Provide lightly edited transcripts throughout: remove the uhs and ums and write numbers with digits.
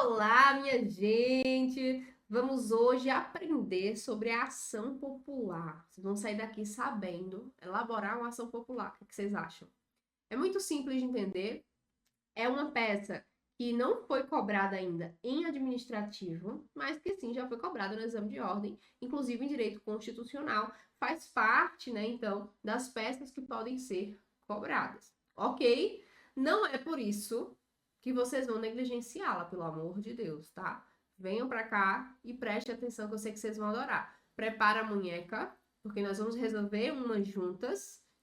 Olá, minha gente! Vamos hoje aprender sobre a ação popular. Vocês vão sair daqui sabendo elaborar uma ação popular. O que vocês acham? É muito simples de entender. É uma peça que não foi cobrada ainda em administrativo, mas que sim já foi cobrada no exame de ordem, inclusive em direito constitucional. Faz parte, né, então, das peças que podem ser cobradas. Ok? Não é por isso que vocês vão negligenciá-la, pelo amor de Deus, tá? Venham para cá e prestem atenção que eu sei que vocês vão adorar. Prepara a munheca, porque nós vamos resolver umas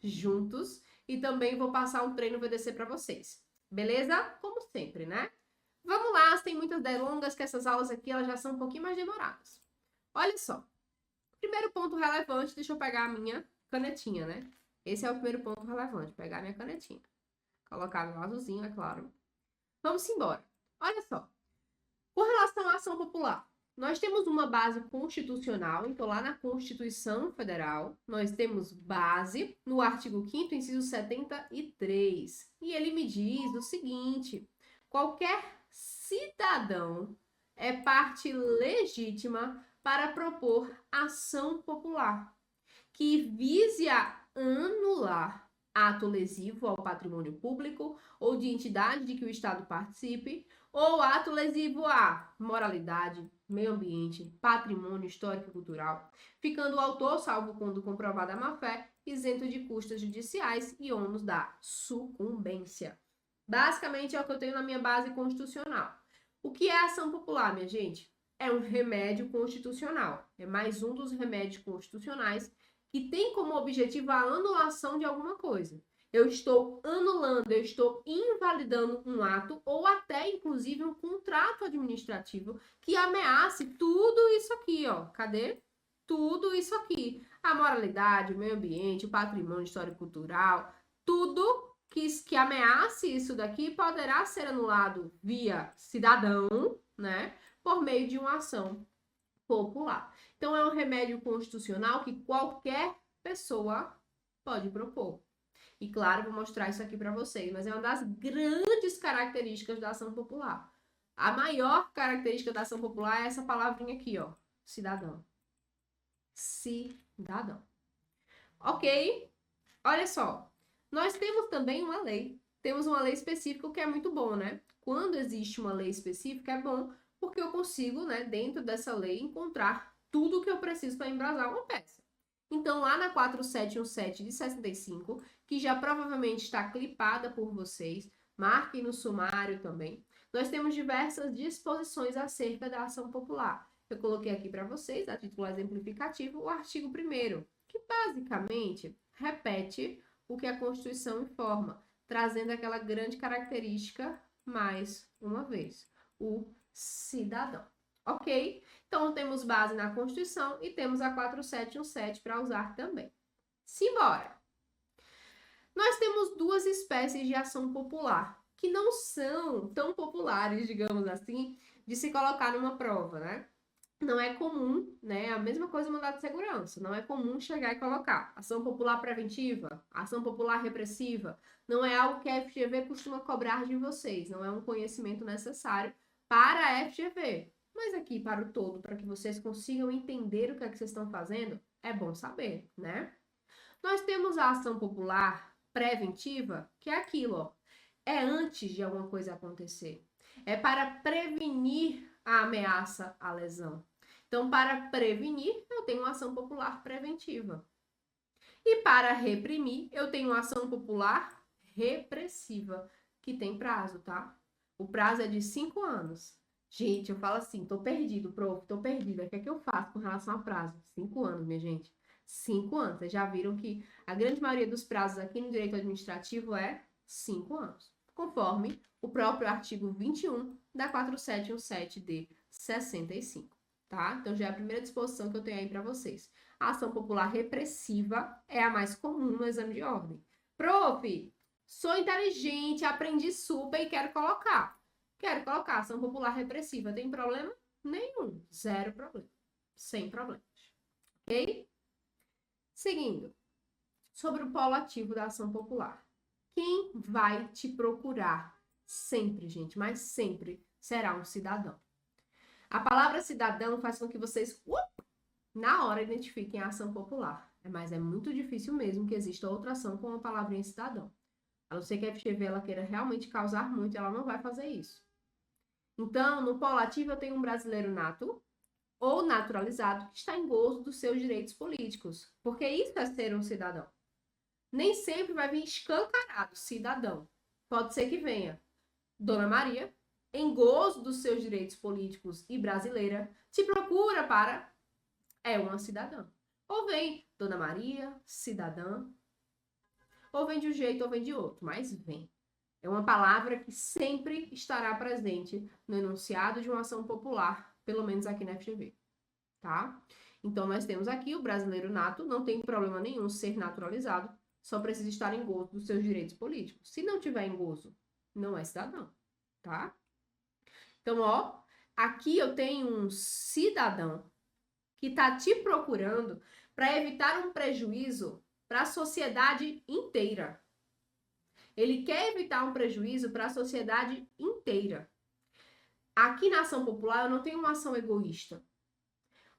juntos, e também vou passar um treino VDC para vocês. Beleza? Como sempre, né? Vamos lá, sem muitas delongas, que essas aulas aqui elas já são um pouquinho mais demoradas. Olha só. Primeiro ponto relevante, deixa eu pegar a minha canetinha, né? Esse é o primeiro ponto relevante, pegar a minha canetinha. Colocar meu azulzinho, é claro. Vamos embora. Olha só. Com relação à ação popular, nós temos uma base constitucional, então lá na Constituição Federal, nós temos base no artigo 5º, inciso 73. E ele me diz o seguinte: qualquer cidadão é parte legítima para propor ação popular que vise a anular ato lesivo ao patrimônio público ou de entidade de que o Estado participe, ou ato lesivo à moralidade, meio ambiente, patrimônio histórico e cultural, ficando o autor, salvo quando comprovada a má-fé, isento de custas judiciais e ônus da sucumbência. Basicamente é o que eu tenho na minha base constitucional. O que é ação popular, minha gente? É um remédio constitucional. É mais um dos remédios constitucionais que tem como objetivo a anulação de alguma coisa. Eu estou anulando, eu estou invalidando um ato ou até, inclusive, um contrato administrativo que ameace tudo isso aqui, ó. Cadê? Tudo isso aqui. A moralidade, o meio ambiente, o patrimônio histórico-cultural, tudo que ameace isso daqui poderá ser anulado via cidadão, né? Por meio de uma ação popular. Então, é um remédio constitucional que qualquer pessoa pode propor. E, claro, vou mostrar isso aqui para vocês, mas é uma das grandes características da ação popular. A maior característica da ação popular é essa palavrinha aqui, ó, cidadão. Cidadão. Ok? Olha só, nós temos também uma lei. Temos uma lei específica, o que é muito bom, né? Quando existe uma lei específica, é bom, porque eu consigo, né, dentro dessa lei, encontrar tudo o que eu preciso para embrasar uma peça. Então, lá na 4717 de 65, que já provavelmente está clipada por vocês, marquem no sumário também, nós temos diversas disposições acerca da ação popular. Eu coloquei aqui para vocês, a título exemplificativo, o artigo 1º, que basicamente repete o que a Constituição informa, trazendo aquela grande característica mais uma vez, o cidadão. Ok? Então, temos base na Constituição e temos a 4717 para usar também. Simbora! Nós temos duas espécies de ação popular, que não são tão populares, digamos assim, de se colocar numa prova, né? Não é comum, né? A mesma coisa mandado de segurança. Não é comum chegar e colocar ação popular preventiva, ação popular repressiva. Não é algo que a FGV costuma cobrar de vocês. Não é um conhecimento necessário para a FGV. Mas aqui, para o todo, para que vocês consigam entender o que é que vocês estão fazendo, é bom saber, né? Nós temos a ação popular preventiva, que é aquilo, ó. É antes de alguma coisa acontecer. É para prevenir a ameaça à lesão. Então, para prevenir, eu tenho uma ação popular preventiva. E para reprimir, eu tenho uma ação popular repressiva, que tem prazo, tá? O prazo é de 5 anos. Gente, eu falo assim, tô perdido, prof, tô perdida. O que é que eu faço com relação a prazo? 5 anos, minha gente. 5 anos. Vocês já viram que a grande maioria dos prazos aqui no direito administrativo é 5 anos, conforme o próprio artigo 21 da 4717 de 65, tá? Então, já é a primeira disposição que eu tenho aí para vocês. A ação popular repressiva é a mais comum no exame de ordem. Prof, sou inteligente, aprendi super e quero colocar. Quero colocar ação popular repressiva. Tem problema? Nenhum. Zero problema. Sem problemas. Ok? Seguindo. Sobre o polo ativo da ação popular. Quem vai te procurar? Sempre, gente, mas sempre, será um cidadão. A palavra cidadão faz com que vocês, na hora, identifiquem a ação popular. Mas é muito difícil mesmo que exista outra ação com a palavrinha cidadão. A não ser que a FGV ela queira realmente causar muito, ela não vai fazer isso. Então, no polo ativo, eu tenho um brasileiro nato ou naturalizado que está em gozo dos seus direitos políticos. Porque isso é ser um cidadão. Nem sempre vai vir escancarado cidadão. Pode ser que venha Dona Maria, em gozo dos seus direitos políticos e brasileira, te procura para uma cidadã. Ou vem Dona Maria, cidadã, ou vem de um jeito ou vem de outro, mas vem. É uma palavra que sempre estará presente no enunciado de uma ação popular, pelo menos aqui na FGV, tá? Então, nós temos aqui o brasileiro nato, não tem problema nenhum ser naturalizado, só precisa estar em gozo dos seus direitos políticos. Se não tiver em gozo, não é cidadão, tá? Então, ó, aqui eu tenho um cidadão que está te procurando para evitar um prejuízo para a sociedade inteira. Ele quer evitar um prejuízo para a sociedade inteira. Aqui na ação popular, eu não tenho uma ação egoísta.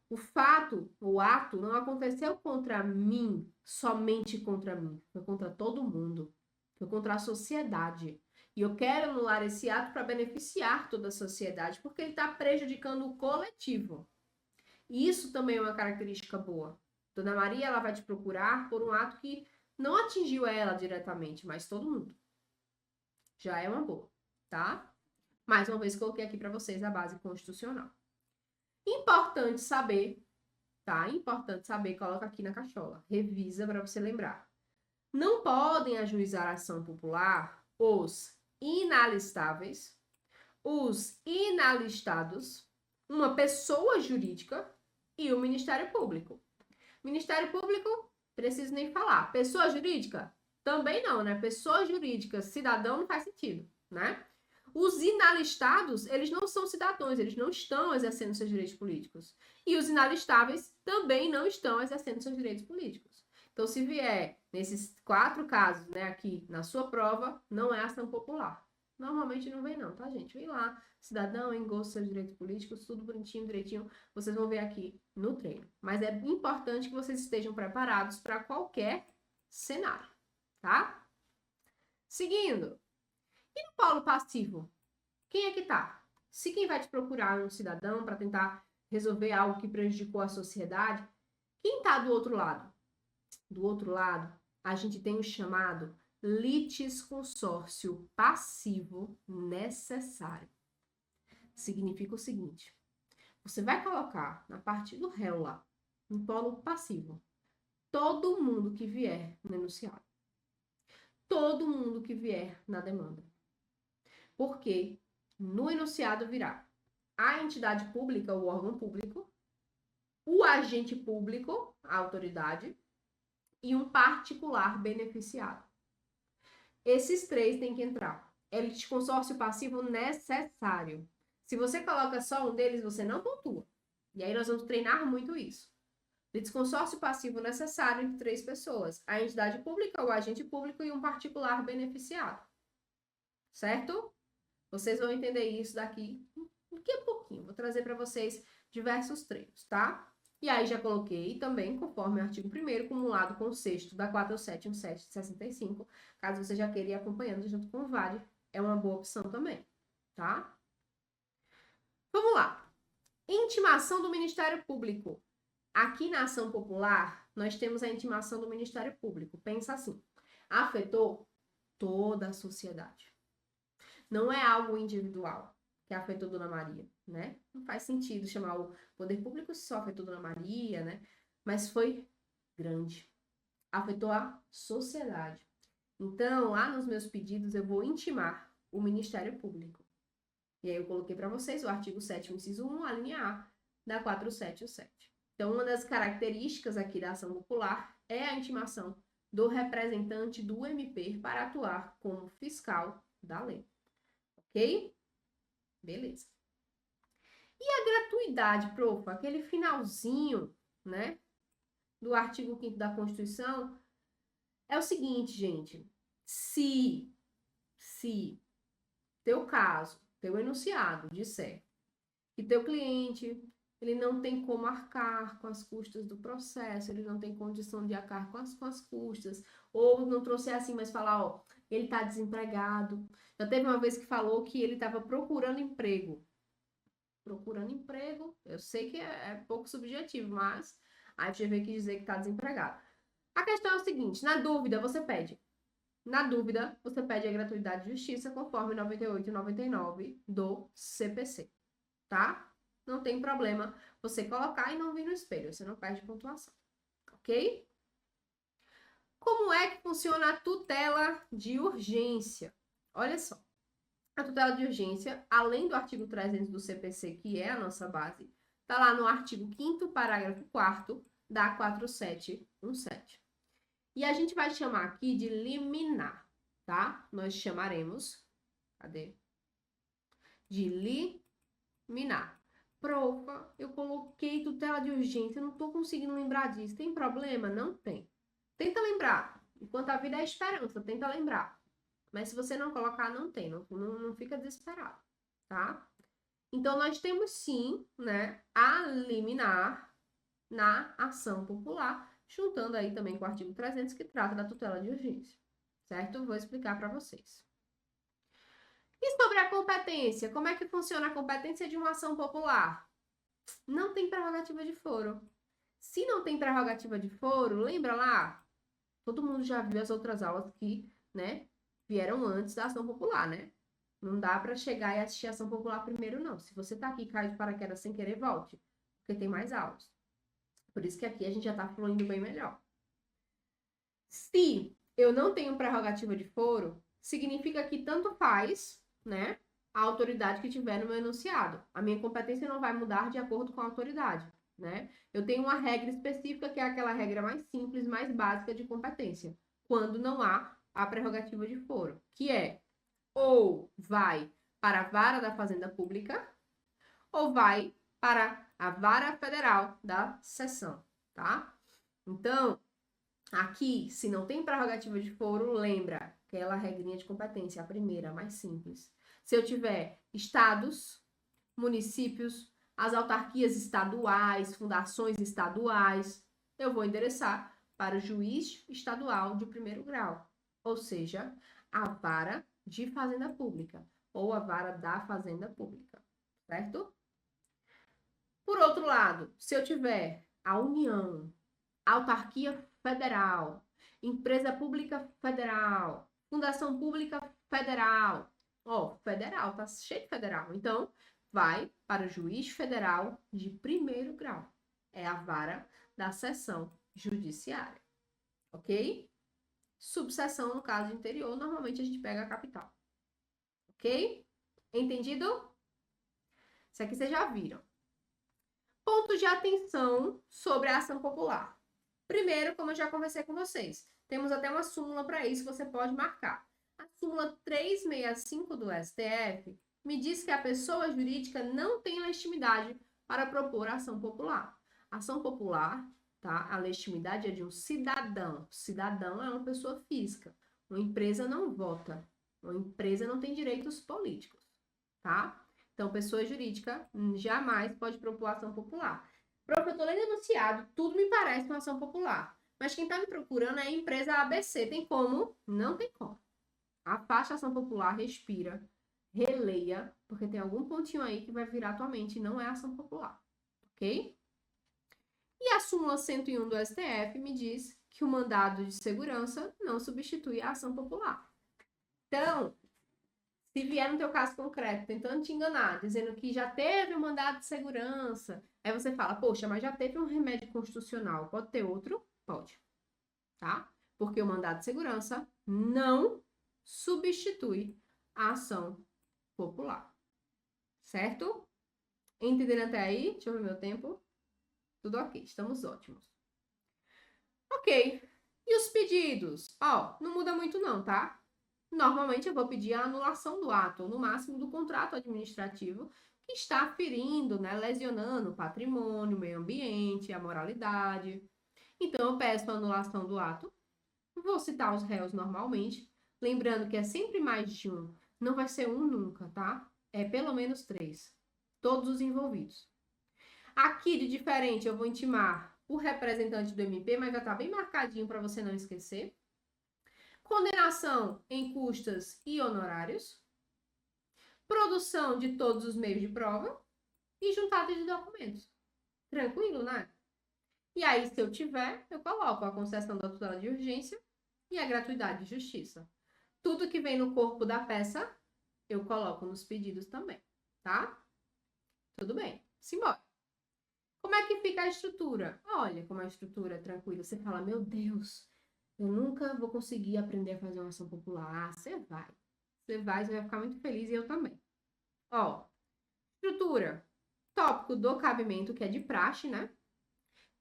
O ato, não aconteceu contra mim, somente contra mim. Foi contra todo mundo. Foi contra a sociedade. E eu quero anular esse ato para beneficiar toda a sociedade, porque ele está prejudicando o coletivo. E isso também é uma característica boa. Dona Maria, ela vai te procurar por um ato que não atingiu ela diretamente, mas todo mundo. Já é uma boa, tá? Mais uma vez, coloquei aqui para vocês a base constitucional. Importante saber, tá? Importante saber, coloca aqui na cachola. Revisa para você lembrar. Não podem ajuizar a ação popular os inalistáveis, os inalistados, uma pessoa jurídica e o Ministério Público. Ministério Público, preciso nem falar. Pessoa jurídica? Também não, né? Pessoa jurídica, cidadão não faz sentido, né? Os inalistados, eles não são cidadãos, eles não estão exercendo seus direitos políticos. E os inalistáveis também não estão exercendo seus direitos políticos. Então, se vier nesses 4 casos, né, aqui na sua prova, não é ação popular. Normalmente não vem não, tá, gente? Vem lá, cidadão, em gosto dos seus direitos políticos, tudo bonitinho, direitinho, vocês vão ver aqui no treino. Mas é importante que vocês estejam preparados para qualquer cenário, tá? Seguindo. E no polo passivo? Quem é que tá? Se quem vai te procurar é um cidadão para tentar resolver algo que prejudicou a sociedade, quem tá do outro lado? Do outro lado, a gente tem o chamado litisconsórcio passivo necessário. Significa o seguinte: você vai colocar na parte do réu lá, no polo passivo, todo mundo que vier no enunciado. Todo mundo que vier na demanda. Porque no enunciado virá a entidade pública, o órgão público, o agente público, a autoridade, e um particular beneficiado. Esses 3 têm que entrar. É litisconsórcio passivo necessário. Se você coloca só um deles, você não pontua. E aí nós vamos treinar muito isso. Litisconsórcio passivo necessário entre 3 pessoas. A entidade pública, o agente público e um particular beneficiado. Certo? Vocês vão entender isso daqui a pouquinho. Vou trazer para vocês diversos treinos, tá? E aí já coloquei também, conforme o artigo 1º, acumulado com o 6º da 4717 de 65, caso você já queira ir acompanhando junto com o VAD, é uma boa opção também, tá? Vamos lá. Intimação do Ministério Público. Aqui na ação popular, nós temos a intimação do Ministério Público. Pensa assim, afetou toda a sociedade. Não é algo individual que afetou Dona Maria, né? Não faz sentido chamar o poder público só afetou Dona Maria, né? Mas foi grande. Afetou a sociedade. Então, lá nos meus pedidos, eu vou intimar o Ministério Público. E aí eu coloquei para vocês o artigo 7º, inciso 1, a linha A da 4717. Então, uma das características aqui da ação popular é a intimação do representante do MP para atuar como fiscal da lei. Ok? Beleza. E a gratuidade, prof? Aquele finalzinho, né, do artigo 5º da Constituição, é o seguinte, gente. Se teu caso teu enunciado disser que teu cliente, ele não tem como arcar com as custas do processo, ele não tem condição de arcar com as custas, ou não trouxe assim, mas falar, ó, ele tá desempregado. Já teve uma vez que falou que ele estava procurando emprego. Procurando emprego, eu sei que é pouco subjetivo, mas aí você vê que dizer que tá desempregado. A questão é o seguinte, na dúvida, você pede. Na dúvida, você pede a gratuidade de justiça conforme 98 e 99 do CPC, tá? Não tem problema você colocar e não vir no espelho, você não perde pontuação, ok? Como é que funciona a tutela de urgência? Olha só, a tutela de urgência, além do artigo 300 do CPC, que é a nossa base, tá lá no artigo 5º, parágrafo 4º da 4717. E a gente vai chamar aqui de liminar, tá? Nós chamaremos, cadê? De liminar. Profa, eu coloquei tutela de urgência, não tô conseguindo lembrar disso. Tem problema? Não tem. Tenta lembrar. Enquanto a vida é esperança, tenta lembrar. Mas se você não colocar, não tem. Não fica desesperado, tá? Então, nós temos sim, né, a liminar na ação popular, juntando aí também com o artigo 300, que trata da tutela de urgência, certo? Vou explicar para vocês. E sobre a competência? Como é que funciona a competência de uma ação popular? Não tem prerrogativa de foro. Se não tem prerrogativa de foro, lembra lá? Todo mundo já viu as outras aulas que, né, vieram antes da ação popular, né? Não dá para chegar e assistir a ação popular primeiro, não. Se você tá aqui e caiu de paraquedas sem querer, volte, porque tem mais aulas. Por isso que aqui a gente já tá fluindo bem melhor. Se eu não tenho prerrogativa de foro, significa que tanto faz, né, a autoridade que tiver no meu enunciado. A minha competência não vai mudar de acordo com a autoridade, né? Eu tenho uma regra específica, que é aquela regra mais simples, mais básica de competência, quando não há a prerrogativa de foro, que é ou vai para a vara da Fazenda Pública ou vai para a vara federal da seção, tá? Então, aqui, se não tem prerrogativa de foro, lembra aquela regrinha de competência, a primeira, a mais simples. Se eu tiver estados, municípios, as autarquias estaduais, fundações estaduais, eu vou endereçar para o juiz estadual de primeiro grau, ou seja, a vara de fazenda pública ou a vara da fazenda pública, certo? Por outro lado, se eu tiver a União, autarquia federal, empresa pública federal, fundação pública federal. Ó, federal, tá cheio de federal. Então, vai para o juiz federal de primeiro grau. É a vara da seção judiciária. Ok? Subseção, no caso de interior, normalmente a gente pega a capital. Ok? Entendido? Isso aqui vocês já viram. Pontos de atenção sobre a ação popular. Primeiro, como eu já conversei com vocês, temos até uma súmula para isso, você pode marcar. A súmula 365 do STF me diz que a pessoa jurídica não tem legitimidade para propor ação popular. Ação popular, tá? A legitimidade é de um cidadão. Cidadão é uma pessoa física. Uma empresa não vota. Uma empresa não tem direitos políticos, tá? Então, pessoa jurídica jamais pode propor ação popular. Prof, eu tô lendo enunciado, tudo me parece uma ação popular. Mas quem tá me procurando é a empresa ABC. Tem como? Não tem como. Afaste a ação popular, respira, releia, porque tem algum pontinho aí que vai virar tua mente e não é ação popular. Ok? E a súmula 101 do STF me diz que o mandado de segurança não substitui a ação popular. Então, se vier no teu caso concreto, tentando te enganar, dizendo que já teve um mandado de segurança, aí você fala, poxa, mas já teve um remédio constitucional, pode ter outro? Pode, tá? Porque o mandado de segurança não substitui a ação popular, certo? Entenderam até aí? Deixa eu ver meu tempo. Tudo ok, estamos ótimos. Ok, e os pedidos? Ó, não muda muito não, tá? Normalmente eu vou pedir a anulação do ato, ou no máximo do contrato administrativo, que está ferindo, né, lesionando o patrimônio, o meio ambiente, a moralidade. Então, eu peço a anulação do ato. Vou citar os réus normalmente, lembrando que é sempre mais de um, não vai ser um nunca, tá? É pelo menos 3. Todos os envolvidos. Aqui, de diferente, eu vou intimar o representante do MP, mas vai estar bem marcadinho para você não esquecer. Condenação em custas e honorários. Produção de todos os meios de prova. E juntada de documentos. Tranquilo, né? E aí, se eu tiver, eu coloco a concessão da tutela de urgência e a gratuidade de justiça. Tudo que vem no corpo da peça, eu coloco nos pedidos também, tá? Tudo bem. Simbora. Como é que fica a estrutura? Olha como a estrutura é tranquila. Você fala, meu Deus, eu nunca vou conseguir aprender a fazer uma ação popular. Você vai. Você vai ficar muito feliz e eu também. Ó, estrutura. Tópico do cabimento, que é de praxe, né?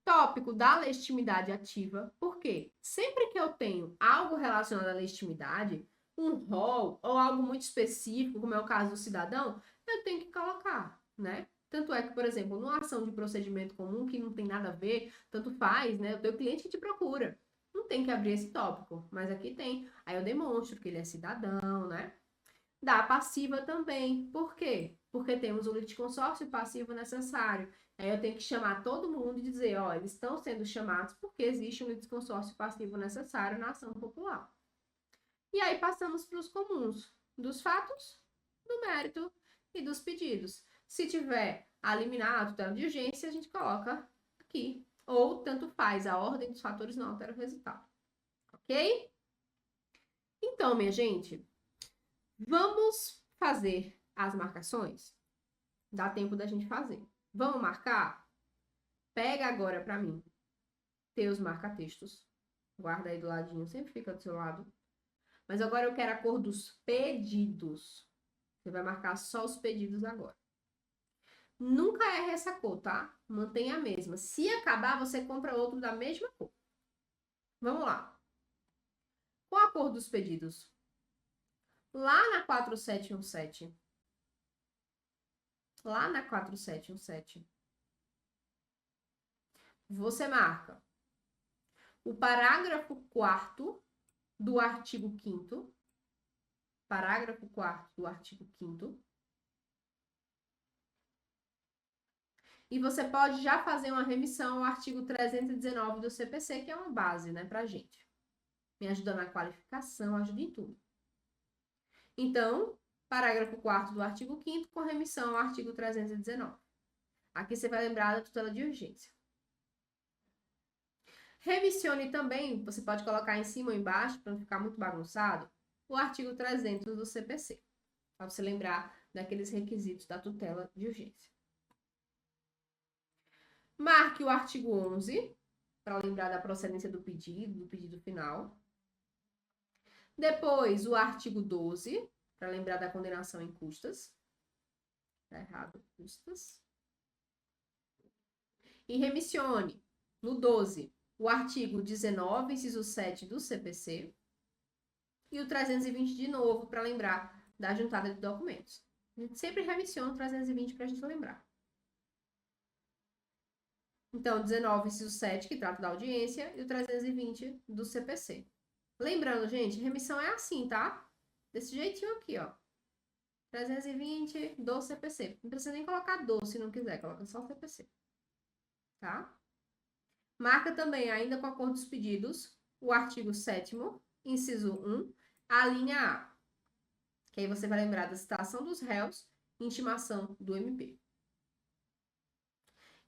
Tópico da legitimidade ativa. Por quê? Sempre que eu tenho algo relacionado à legitimidade, um rol ou algo muito específico, como é o caso do cidadão, eu tenho que colocar, né? Tanto é que, por exemplo, numa ação de procedimento comum que não tem nada a ver, tanto faz, né? O teu cliente que te procura. Não tem que abrir esse tópico, mas aqui tem. Aí eu demonstro que ele é cidadão, né? Da passiva também. Por quê? Porque temos o litisconsórcio passivo necessário. Aí eu tenho que chamar todo mundo e dizer, ó, eles estão sendo chamados porque existe um litisconsórcio passivo necessário na ação popular. E aí passamos para os comuns, dos fatos, do mérito e dos pedidos. Se tiver a liminar, a tutela de urgência, a gente coloca aqui. Ou tanto faz, a ordem dos fatores não altera o resultado. Ok? Então, minha gente, vamos fazer as marcações? Dá tempo da gente fazer. Vamos marcar? Pega agora para mim teus marca-textos. Guarda aí do ladinho, sempre fica do seu lado. Mas agora eu quero a cor dos pedidos. Você vai marcar só os pedidos agora. Nunca erre essa cor, tá? Mantenha a mesma. Se acabar, você compra outro da mesma cor. Vamos lá. Qual a cor dos pedidos? Lá na 4717. Lá na 4717. Você marca o parágrafo 4º do artigo 5º. Parágrafo 4º do artigo 5º. E você pode já fazer uma remissão ao artigo 319 do CPC, que é uma base, né, pra gente. Me ajuda na qualificação, ajuda em tudo. Então, parágrafo 4º do artigo 5º com remissão ao artigo 319. Aqui você vai lembrar da tutela de urgência. Remissione também, você pode colocar em cima ou embaixo, para não ficar muito bagunçado, o artigo 300 do CPC, para você lembrar daqueles requisitos da tutela de urgência. Marque o artigo 11, para lembrar da procedência do pedido final. Depois, o artigo 12, para lembrar da condenação em custas. Tá errado, custas. E remissione, no 12, o artigo 19, inciso 7 do CPC. E o 320 de novo, para lembrar da juntada de documentos. A gente sempre remissiona o 320 para a gente lembrar. Então, 19, inciso 7, que trata da audiência, e o 320 do CPC. Lembrando, gente, remissão é assim, tá? Desse jeitinho aqui, ó. 320 do CPC. Não precisa nem colocar do, se não quiser, coloca só CPC. Tá? Marca também, ainda com a cor dos pedidos, o artigo 7º, inciso 1, a linha A. Que aí você vai lembrar da citação dos réus e intimação do MP.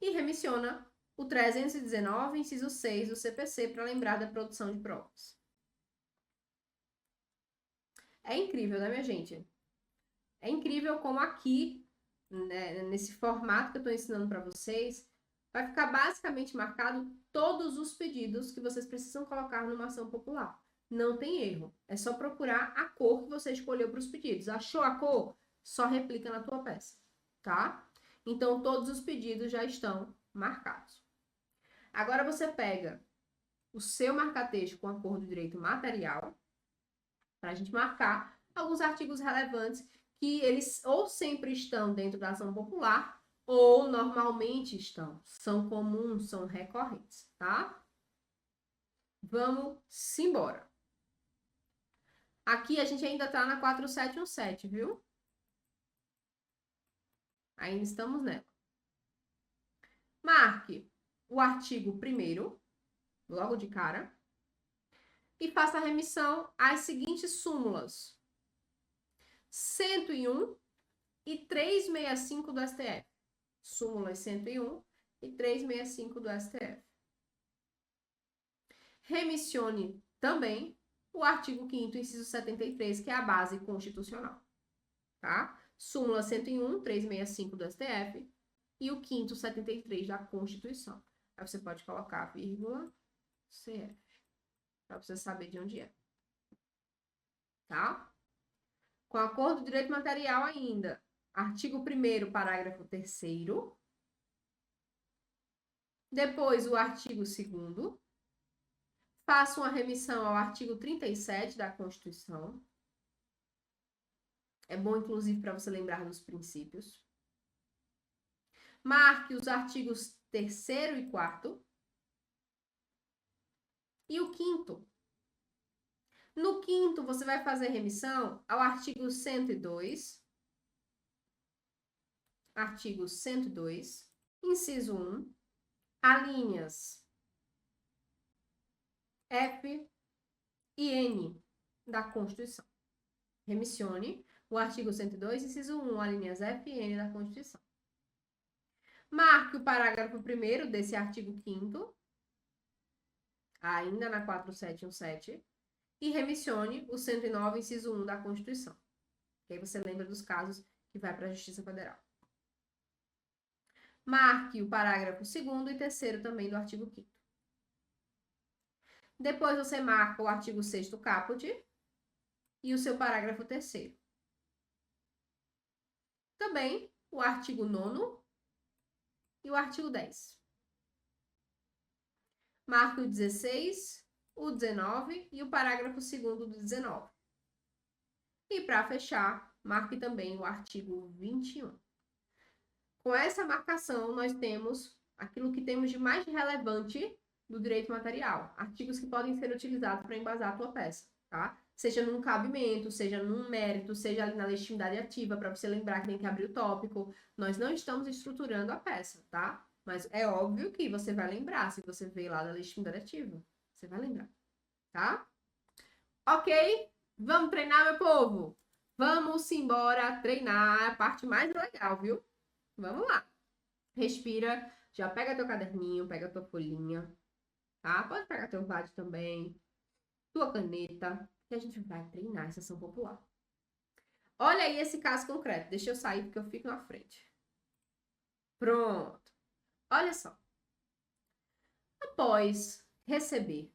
E remissiona o 319, inciso 6 do CPC, para lembrar da produção de provas. É incrível, né, minha gente? É incrível como aqui, né, nesse formato que eu estou ensinando para vocês, vai ficar basicamente marcado todos os pedidos que vocês precisam colocar numa ação popular. Não tem erro. É só procurar a cor que você escolheu para os pedidos. Achou a cor? Só replica na tua peça, tá? Então, todos os pedidos já estão marcados. Agora, você pega o seu marca-texto com a cor do direito material, para a gente marcar alguns artigos relevantes que eles ou sempre estão dentro da ação popular ou normalmente estão. São comuns, são recorrentes, tá? Vamos embora. Aqui a gente ainda tá na 4717, viu? Ainda estamos nela. Marque o artigo 1º, logo de cara, e faça a remissão às seguintes súmulas: 101 e 365 do STF. Súmulas 101 e 365 do STF. Remissione também o artigo 5º, inciso 73, que é a base constitucional. Tá? Súmula 101, 365 do STF e o 5º, 73 da Constituição. Aí você pode colocar vírgula CF, para você saber de onde é. Tá? Com acordo do direito material ainda, artigo 1º, parágrafo 3º. Depois o artigo 2º. Faça uma remissão ao artigo 37 da Constituição. É bom, inclusive, para você lembrar dos princípios. Marque os artigos 3º e 4º. E o 5º. No 5º, você vai fazer remissão ao artigo 102. Artigo 102, inciso 1, alíneas F e N da Constituição. Remissione o artigo 102, inciso 1, alíneas F e N da Constituição. Marque o parágrafo 1º desse artigo 5º, ainda na 4717, e remissione o 109, inciso 1 da Constituição. Que aí você lembra dos casos que vai para a Justiça Federal. Marque o parágrafo 2º e 3º também do artigo 5º. Depois você marca o artigo 6º caput e o seu parágrafo 3º. Também o artigo 9º e o artigo 10. Marque o 16, o 19 e o parágrafo 2º do 19. E para fechar, marque também o artigo 21. Com essa marcação, nós temos aquilo que temos de mais relevante do direito material. Artigos que podem ser utilizados para embasar a tua peça, tá? Seja num cabimento, seja num mérito, seja ali na legitimidade ativa, para você lembrar que tem que abrir o tópico. Nós não estamos estruturando a peça, tá? Mas é óbvio que você vai lembrar, se você veio lá da legitimidade ativa. Você vai lembrar, tá? Ok? Vamos treinar, meu povo? Vamos embora treinar, a parte mais legal, viu? Vamos lá. Respira, já pega teu caderninho, pega tua folhinha, tá? Pode pegar teu VAD também, tua caneta, que a gente vai treinar essa ação popular. Olha aí esse caso concreto. Deixa eu sair porque eu fico na frente. Pronto. Olha só. Após receber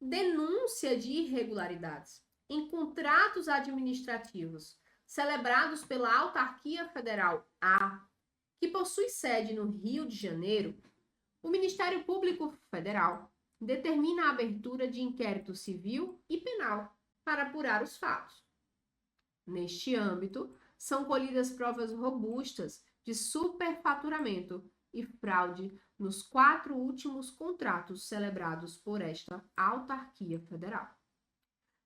denúncia de irregularidades em contratos administrativos celebrados pela Autarquia Federal A, que possui sede no Rio de Janeiro, o Ministério Público Federal determina a abertura de inquérito civil e penal para apurar os fatos. Neste âmbito, são colhidas provas robustas de superfaturamento e fraude nos 4 últimos contratos celebrados por esta Autarquia Federal.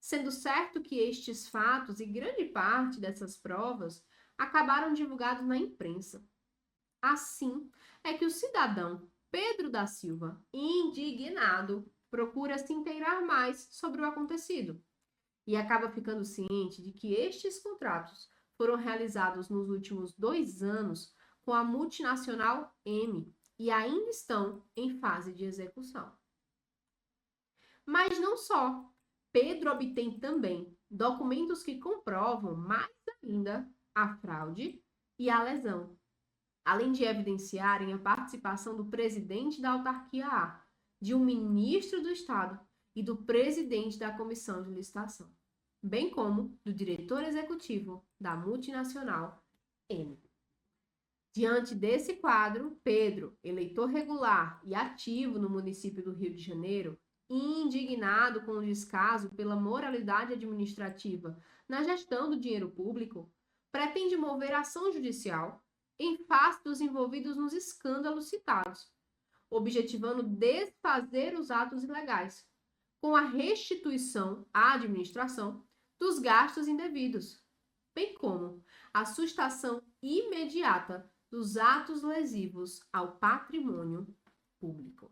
Sendo certo que estes fatos e grande parte dessas provas acabaram divulgados na imprensa. Assim, é que o cidadão Pedro da Silva, indignado, procura se inteirar mais sobre o acontecido e acaba ficando ciente de que estes contratos foram realizados nos últimos 2 anos com a multinacional M e ainda estão em fase de execução. Mas não só. Pedro obtém também documentos que comprovam mais ainda a fraude e a lesão, além de evidenciarem a participação do presidente da autarquia A, de um ministro do Estado e do presidente da comissão de licitação, bem como do diretor executivo da multinacional M. Diante desse quadro, Pedro, eleitor regular e ativo no município do Rio de Janeiro, indignado com o descaso pela moralidade administrativa na gestão do dinheiro público, pretende mover ação judicial em face dos envolvidos nos escândalos citados, objetivando desfazer os atos ilegais, com a restituição à administração dos gastos indevidos, bem como a sustação imediata dos atos lesivos ao patrimônio público.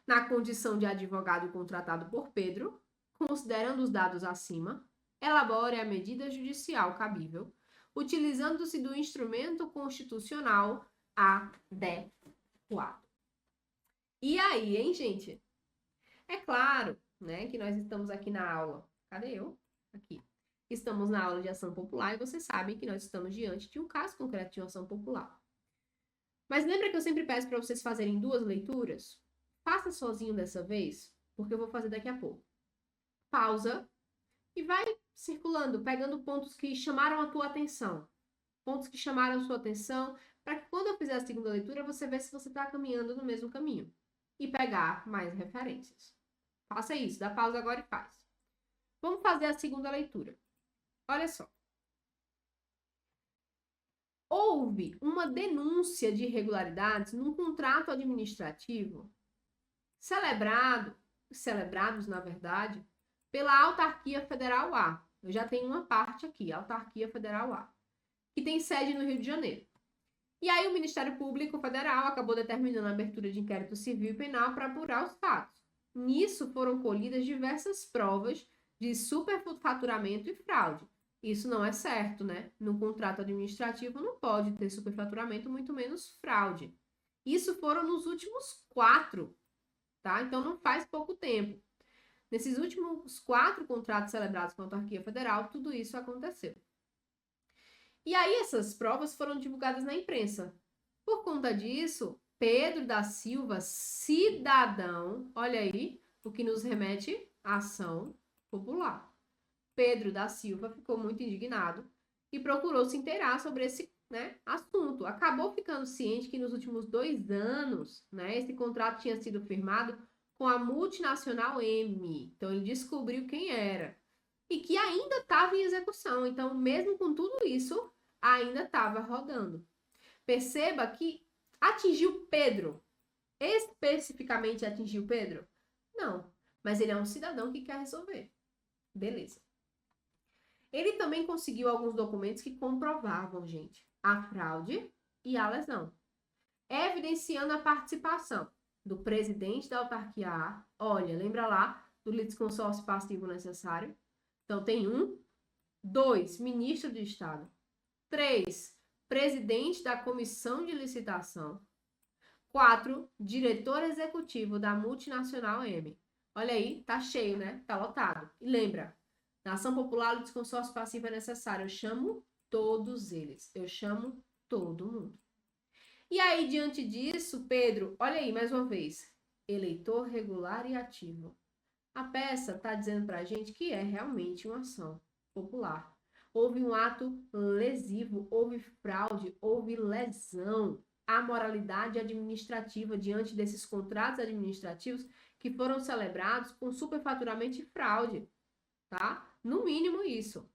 Na condição de advogado contratado por Pedro, considerando os dados acima, elabore a medida judicial cabível, utilizando-se do instrumento constitucional adequado. E aí, hein, gente? É claro, né, que nós estamos aqui na aula. Cadê eu? Aqui. Estamos na aula de ação popular e vocês sabem que nós estamos diante de um caso concreto de ação popular. Mas lembra que eu sempre peço para vocês fazerem 2 leituras? Faça sozinho dessa vez, porque eu vou fazer daqui a pouco. Pausa e vai circulando, pegando pontos que chamaram a tua atenção. Pontos que chamaram a sua atenção, para que quando eu fizer a segunda leitura, você veja se você está caminhando no mesmo caminho. E pegar mais referências. Faça isso, dá pausa agora e faz. Vamos fazer a segunda leitura. Olha só. Houve uma denúncia de irregularidades num contrato administrativo celebrados, na verdade, pela Autarquia Federal A. Eu já tenho uma parte aqui, Autarquia Federal A, que tem sede no Rio de Janeiro. E aí o Ministério Público Federal acabou determinando a abertura de inquérito civil e penal para apurar os fatos. Nisso foram colhidas diversas provas de superfaturamento e fraude. Isso não é certo, né? No contrato administrativo não pode ter superfaturamento, muito menos fraude. Isso foram nos últimos 4, tá? Então não faz pouco tempo. Nesses últimos 4 contratos celebrados com a Autarquia Federal, tudo isso aconteceu. E aí essas provas foram divulgadas na imprensa. Por conta disso, Pedro da Silva, cidadão, olha aí o que nos remete à ação popular. Pedro da Silva ficou muito indignado e procurou se inteirar sobre esse, né, assunto. Acabou ficando ciente que nos últimos 2 anos, né, esse contrato tinha sido firmado com a multinacional M. Então, ele descobriu quem era. E que ainda estava em execução. Então, mesmo com tudo isso, ainda estava rodando. Perceba que atingiu Pedro. Especificamente atingiu Pedro? Não. Mas ele é um cidadão que quer resolver. Beleza. Ele também conseguiu alguns documentos que comprovavam, gente, a fraude e a lesão, evidenciando a participação do presidente da autarquia A. Olha, lembra lá do litisconsórcio passivo necessário? Então, tem 1. 2, ministro de Estado. 3, presidente da comissão de licitação. 4, diretor executivo da multinacional M. Olha aí, tá cheio, né? Tá lotado. E lembra, na ação popular, o litisconsórcio passivo é necessário. Eu chamo todos eles. Eu chamo todo mundo. E aí, diante disso, Pedro, olha aí, mais uma vez. Eleitor regular e ativo. A peça está dizendo para a gente que é realmente uma ação popular. Houve um ato lesivo, houve fraude, houve lesão à moralidade administrativa diante desses contratos administrativos que foram celebrados com superfaturamento e fraude, tá? No mínimo isso,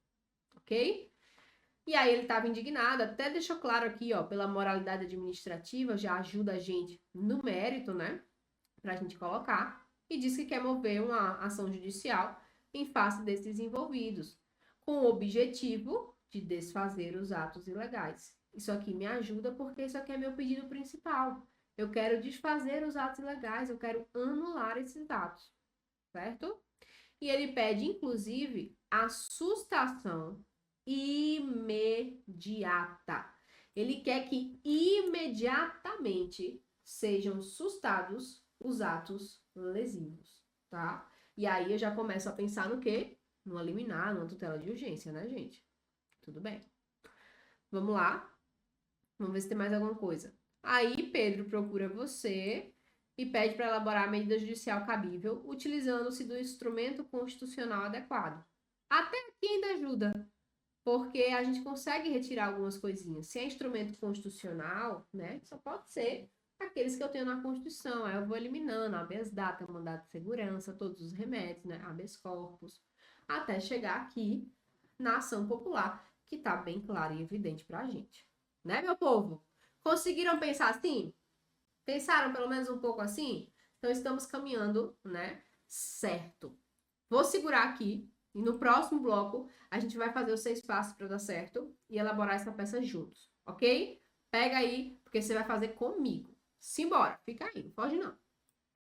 ok? E aí ele estava indignado, até deixou claro aqui, ó, pela moralidade administrativa, já ajuda a gente no mérito, né? Pra gente colocar. E diz que quer mover uma ação judicial em face desses envolvidos, com o objetivo de desfazer os atos ilegais. Isso aqui me ajuda porque isso aqui é meu pedido principal. Eu quero desfazer os atos ilegais, eu quero anular esses atos, certo? E ele pede, inclusive, a sustação imediata. Ele quer que imediatamente sejam sustados os atos lesivos, tá? E aí eu já começo a pensar no quê? Numa liminar, numa tutela de urgência, né, gente? Tudo bem. Vamos lá. Vamos ver se tem mais alguma coisa. Aí Pedro procura você e pede para elaborar a medida judicial cabível, utilizando-se do instrumento constitucional adequado. Até aqui ainda ajuda, porque a gente consegue retirar algumas coisinhas. Se é instrumento constitucional, né, só pode ser aqueles que eu tenho na Constituição. Aí eu vou eliminando habeas data, mandado de segurança, todos os remédios, né, habeas corpus, até chegar aqui na ação popular, que tá bem claro e evidente pra gente. Né, meu povo? Conseguiram pensar assim? Pensaram pelo menos um pouco assim? Então estamos caminhando, né, certo. Vou segurar aqui e no próximo bloco a gente vai fazer os 6 passos para dar certo e elaborar essa peça juntos, ok? Pega aí, porque você vai fazer comigo. Simbora, fica aí, não foge não.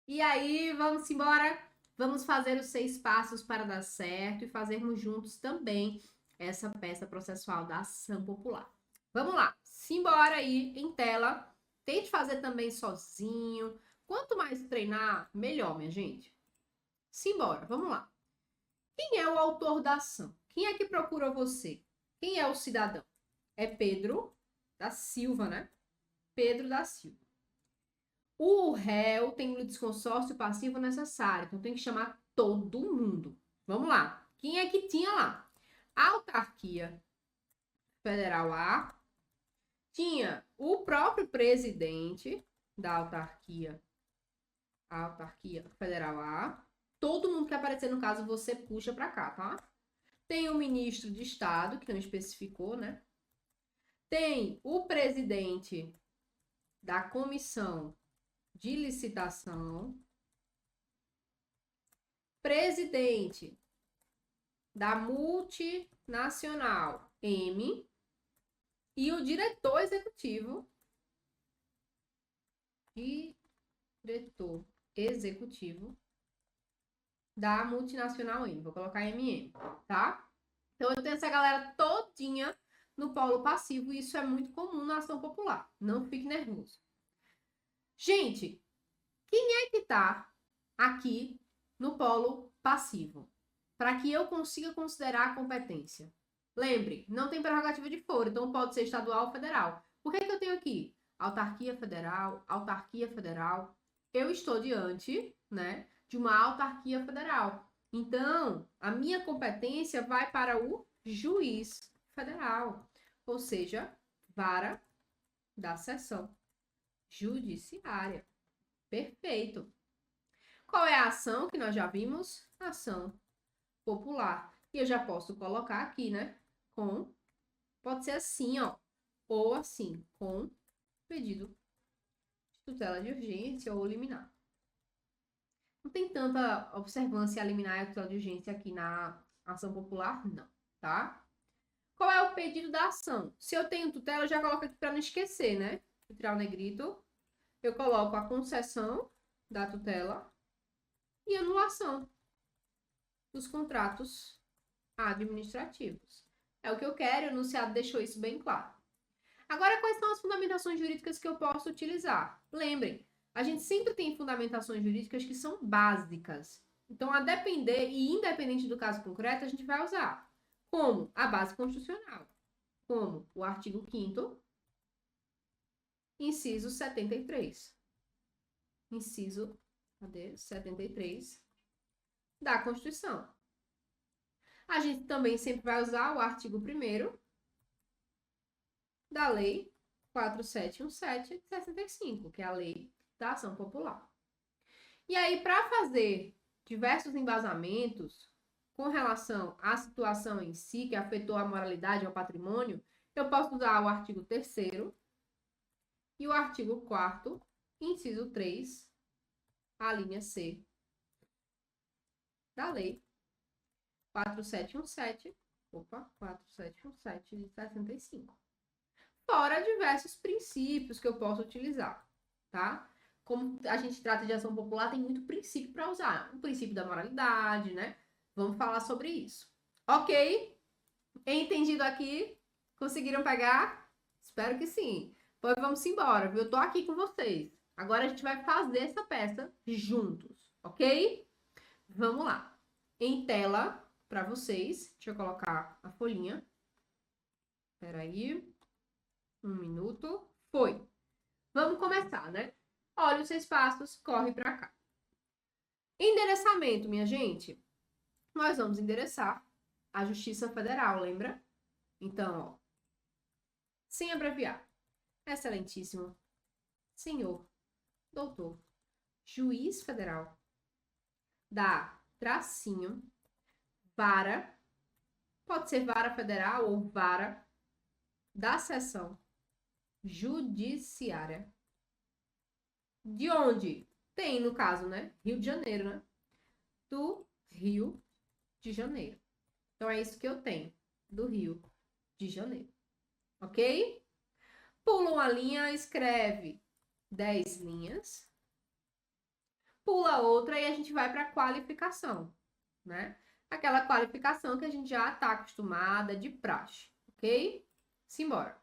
E aí, vamos embora. Vamos fazer os 6 passos para dar certo e fazermos juntos também essa peça processual da ação popular. Vamos lá, simbora aí em tela. Tente fazer também sozinho. Quanto mais treinar, melhor, minha gente. Simbora, vamos lá. Quem é o autor da ação? Quem é que procura você? Quem é o cidadão? É Pedro da Silva, né? Pedro da Silva. O réu tem o desconsórcio passivo necessário, então tem que chamar todo mundo. Vamos lá. Quem é que tinha lá? A autarquia federal A tinha o próprio presidente da autarquia federal A. Todo mundo que aparecer no caso você puxa para cá, tá? Tem o ministro de Estado, que não especificou, né? Tem o presidente da comissão de licitação, presidente da multinacional M e o diretor executivo da multinacional M. Vou colocar MM, tá? Então eu tenho essa galera todinha no polo passivo e isso é muito comum na ação popular. Não fique nervoso. Gente, quem é que tá aqui no polo passivo? Para que eu consiga considerar a competência. Lembre, não tem prerrogativa de foro, então pode ser estadual ou federal. Por que eu tenho aqui? Autarquia federal, autarquia federal. Eu estou diante, né, de uma autarquia federal. Então, a minha competência vai para o juiz federal, ou seja, vara da seção judiciária. Perfeito. Qual é a ação que nós já vimos? Ação popular. E eu já posso colocar aqui, né? Pode ser assim, ó. Ou assim, com pedido de tutela de urgência ou liminar. Não tem tanta observância a liminar e a tutela de urgência aqui na ação popular, não, tá? Qual é o pedido da ação? Se eu tenho tutela, eu já coloco aqui para não esquecer, né? Vou tirar o negrito. Eu coloco a concessão da tutela e anulação dos contratos administrativos. É o que eu quero, o enunciado deixou isso bem claro. Agora, quais são as fundamentações jurídicas que eu posso utilizar? Lembrem, a gente sempre tem fundamentações jurídicas que são básicas. Então, a depender e independente do caso concreto, a gente vai usar. Como a base constitucional. Como o artigo 5º, inciso 73. Inciso 73 da Constituição. A gente também sempre vai usar o artigo 1º da Lei 4717 de 65, que é a Lei da Ação Popular. E aí, para fazer diversos embasamentos com relação à situação em si, que afetou a moralidade e ao patrimônio, eu posso usar o artigo 3º e o artigo 4º, inciso 3, a linha C da Lei 4717 de 65. Fora diversos princípios que eu posso utilizar, tá? Como a gente trata de ação popular, tem muito princípio para usar. O princípio da moralidade, né? Vamos falar sobre isso. Ok? Entendido aqui? Conseguiram pegar? Espero que sim. Pois vamos embora, viu? Eu tô aqui com vocês. Agora a gente vai fazer essa peça juntos, ok? Vamos lá. Em tela, para vocês, deixa eu colocar a folhinha. Espera aí. 1 minuto. Foi. Vamos começar, né? Olha os 6 passos, corre para cá. Endereçamento, minha gente. Nós vamos endereçar a Justiça Federal, lembra? Então, ó, sem abreviar. Excelentíssimo senhor, doutor, juiz federal, da tracinho, vara, pode ser vara federal ou vara da seção judiciária. De onde? Tem, no caso, né? Rio de Janeiro, né? Do Rio de Janeiro. Então, é isso que eu tenho do Rio de Janeiro. Ok? Pula uma linha, escreve 10 linhas. Pula outra e a gente vai para a qualificação, né? Aquela qualificação que a gente já está acostumada de praxe, ok? Simbora.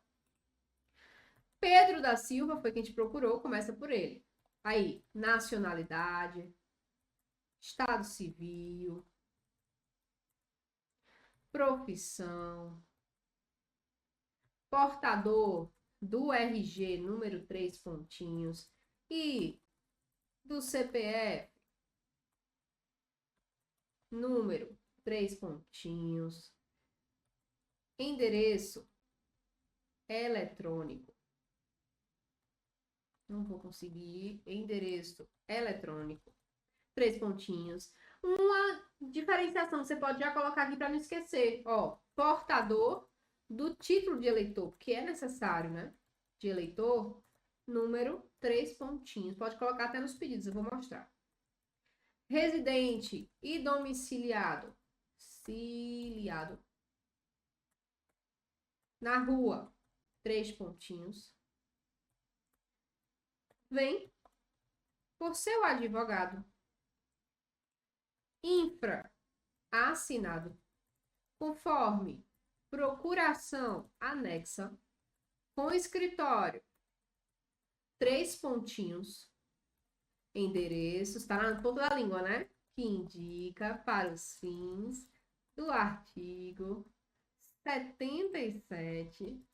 Pedro da Silva foi quem te procurou, começa por ele. Aí, nacionalidade, estado civil, profissão, portador do RG número 3 pontinhos e do CPF número 3 pontinhos, endereço eletrônico. Não vou conseguir. Endereço eletrônico. 3 pontinhos. Uma diferenciação você pode já colocar aqui para não esquecer. Ó, portador do título de eleitor, que é necessário, né? De eleitor, número 3 pontinhos. Pode colocar até nos pedidos, eu vou mostrar. Residente e domiciliado. Ciliado. Na rua, 3 pontinhos. Vem por seu advogado. Infra assinado conforme procuração anexa com escritório 3 pontinhos, endereços, tá na ponta da língua, né? Que indica para os fins do artigo 77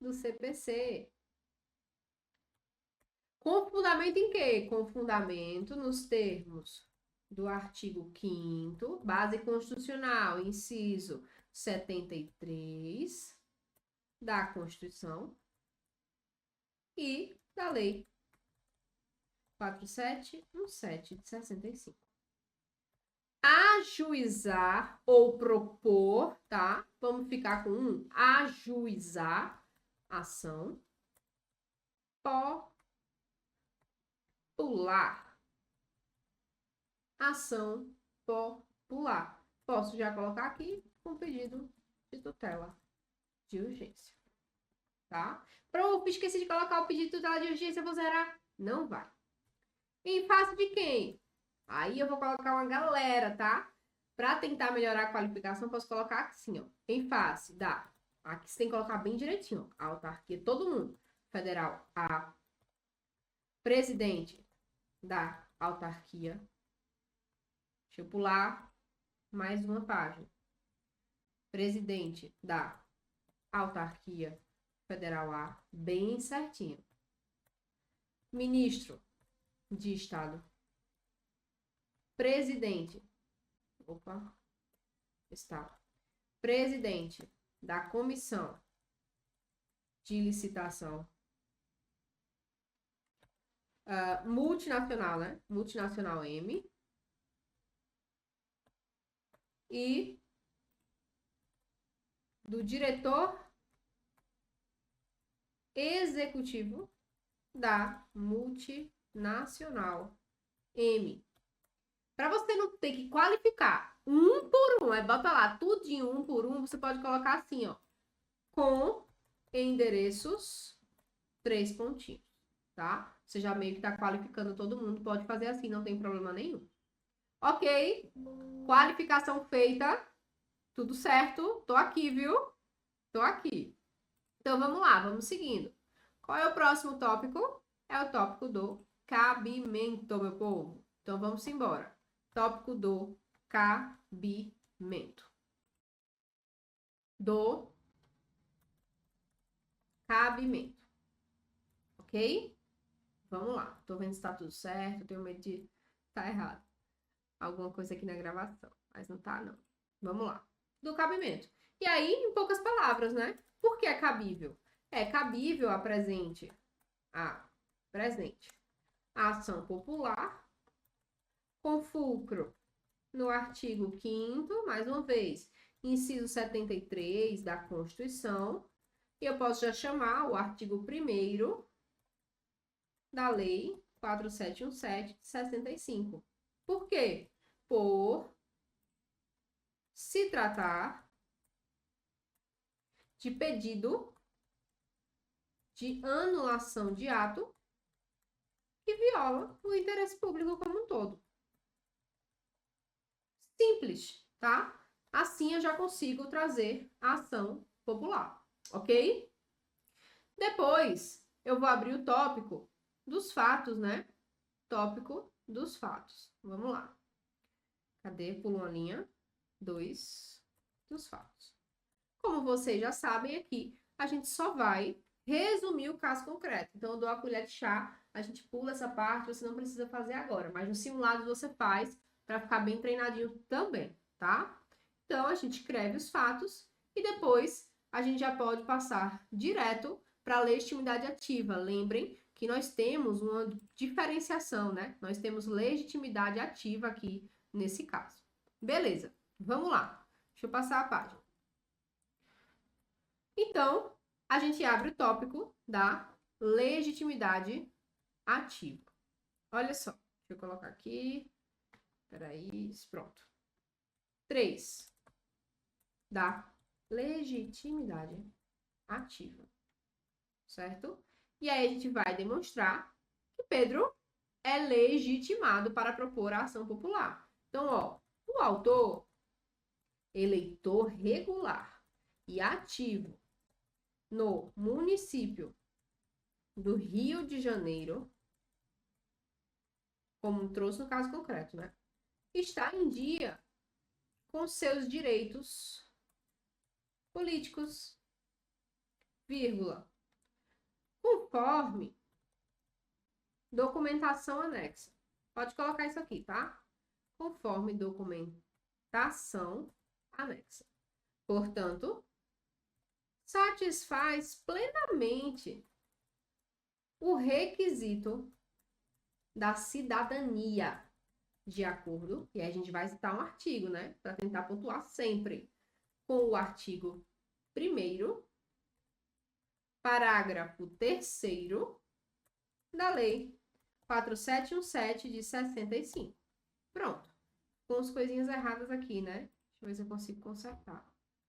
do CPC. Com fundamento em quê? Com fundamento nos termos do artigo 5º, base constitucional, inciso 73 da Constituição e da Lei 4717 de 65. Ajuizar ou propor, tá? Vamos ficar com ajuizar ação popular. Ação popular. Posso já colocar aqui com pedido de tutela de urgência, tá? Prof, esqueci de colocar o pedido de tutela de urgência, vou zerar? Não vai. Em face de quem? Aí eu vou colocar uma galera, tá? Para tentar melhorar a qualificação, posso colocar assim, ó. Em face da... Aqui você tem que colocar bem direitinho, ó. A autarquia, todo mundo. Federal, a presidente da autarquia. Deixa eu pular mais uma página. Presidente da autarquia federal A, bem certinho. Ministro de Estado. Presidente. Opa. Estado. Presidente da Comissão de Licitação. Multinacional, né? Multinacional M. E do diretor executivo da multinacional M. Para você não ter que qualificar um por um, bota lá tudinho um por um, você pode colocar assim, ó, com endereços 3 pontinhos, tá? Você já meio que tá qualificando todo mundo, pode fazer assim, não tem problema nenhum. Ok, qualificação feita, tudo certo, tô aqui, viu? Tô aqui. Então, vamos lá, vamos seguindo. Qual é o próximo tópico? É o tópico do cabimento, meu povo. Então, vamos embora. Tópico do cabimento. Do cabimento. Ok? Vamos lá. Tô vendo se tá tudo certo. Tenho medo de tá errado. Alguma coisa aqui na gravação. Mas não tá, não. Vamos lá. Do cabimento. E aí, em poucas palavras, né? Por que é cabível? É cabível a presente a ação popular com fulcro no artigo 5º, mais uma vez, inciso 73 da Constituição, e eu posso já chamar o artigo 1º da Lei 4717 de 65. Por quê? Por se tratar de pedido de anulação de ato que viola o interesse público como um todo. Simples, tá? Assim eu já consigo trazer a ação popular, ok? Depois, eu vou abrir o tópico dos fatos, né? Tópico dos fatos. Vamos lá. Cadê? Pula uma linha. 2 dos fatos. Como vocês já sabem aqui, a gente só vai resumir o caso concreto. Então, eu dou a colher de chá, a gente pula essa parte, você não precisa fazer agora, mas no simulado você faz para ficar bem treinadinho também, tá? Então, a gente escreve os fatos e depois a gente já pode passar direto para a legitimidade ativa. Lembrem que nós temos uma diferenciação, né? Nós temos legitimidade ativa aqui nesse caso. Beleza, vamos lá. Deixa eu passar a página. Então, a gente abre o tópico da legitimidade ativa. Olha só, deixa eu colocar aqui. Peraí, pronto. 3 da legitimidade ativa, certo? E aí a gente vai demonstrar que Pedro é legitimado para propor a ação popular. Então, ó, o autor, eleitor regular e ativo no município do Rio de Janeiro, como trouxe no caso concreto, né? Está em dia com seus direitos políticos, vírgula, conforme documentação anexa. Pode colocar isso aqui, tá? Conforme documentação anexa. Portanto, satisfaz plenamente o requisito da cidadania, de acordo, e aí a gente vai citar um artigo, né, para tentar pontuar sempre, com o artigo 1º, parágrafo 3º da Lei 4717 de 65. Pronto. Com as coisinhas erradas aqui, né? Deixa eu ver se eu consigo consertar.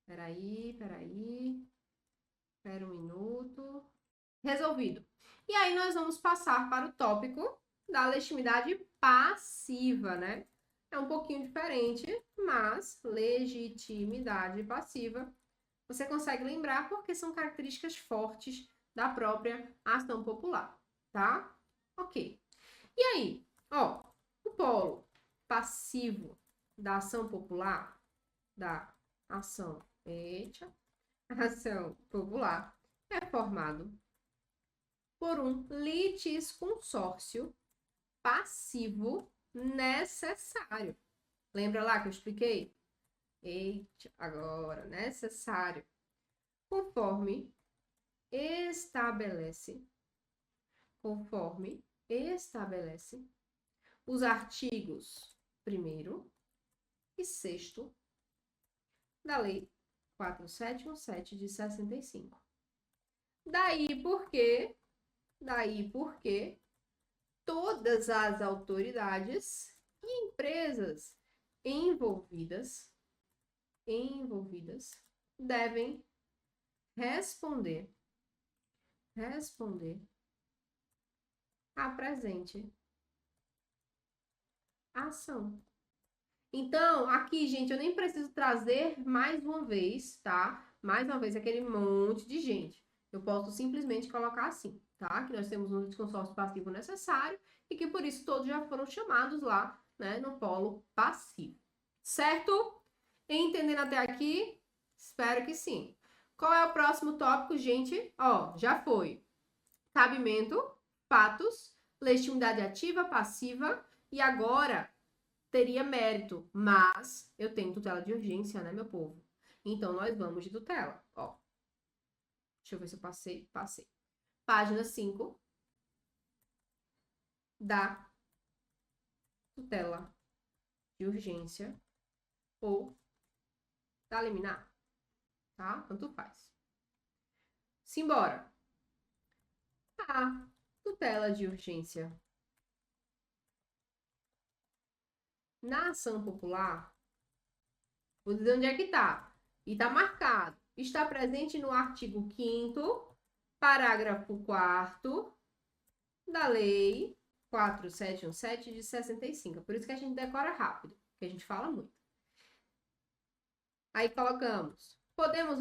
Peraí. Espera um minuto. Resolvido. E aí nós vamos passar para o tópico da legitimidade passiva, né? É um pouquinho diferente, mas legitimidade passiva você consegue lembrar porque são características fortes da própria ação popular, tá? Ok. E aí, ó, o polo passivo da ação popular, da ação, ação popular, é formado por um litisconsórcio passivo necessário. Lembra lá que eu expliquei? Agora, necessário. Conforme estabelece os artigos 1º e 6º da Lei 4717 de 65. Daí porque todas as autoridades e empresas envolvidas devem responder à presente ação. Então, aqui, gente, eu nem preciso trazer mais uma vez, tá? Mais uma vez, aquele monte de gente. Eu posso simplesmente colocar assim, tá? Que nós temos um desconsórcio passivo necessário e que, por isso, todos já foram chamados lá, né, no polo passivo. Certo? Entendendo até aqui? Espero que sim. Qual é o próximo tópico, gente? Ó, já foi. Cabimento, fatos, legitimidade ativa, passiva e agora teria mérito, mas eu tenho tutela de urgência, né, meu povo? Então, nós vamos de tutela, ó. Deixa eu ver se eu passei. Passei. Página 5 da tutela de urgência ou da liminar, tá? Tanto faz. Simbora. A tutela de urgência na ação popular, vou dizer onde é que tá. E tá marcado. Está presente no artigo 5º Parágrafo 4º da Lei 4717 de 65. Por isso que a gente decora rápido, porque a gente fala muito. Aí colocamos, podemos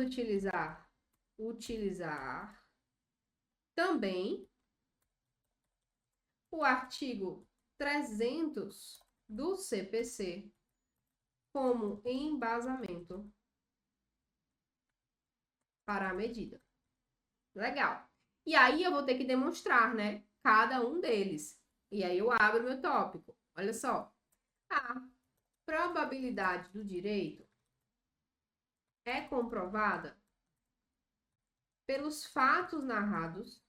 utilizar também o artigo 300 do CPC como embasamento para a medida. Legal. E aí eu vou ter que demonstrar, né? Cada um deles. E aí eu abro meu tópico. Olha só. A probabilidade do direito é comprovada pelos fatos narrados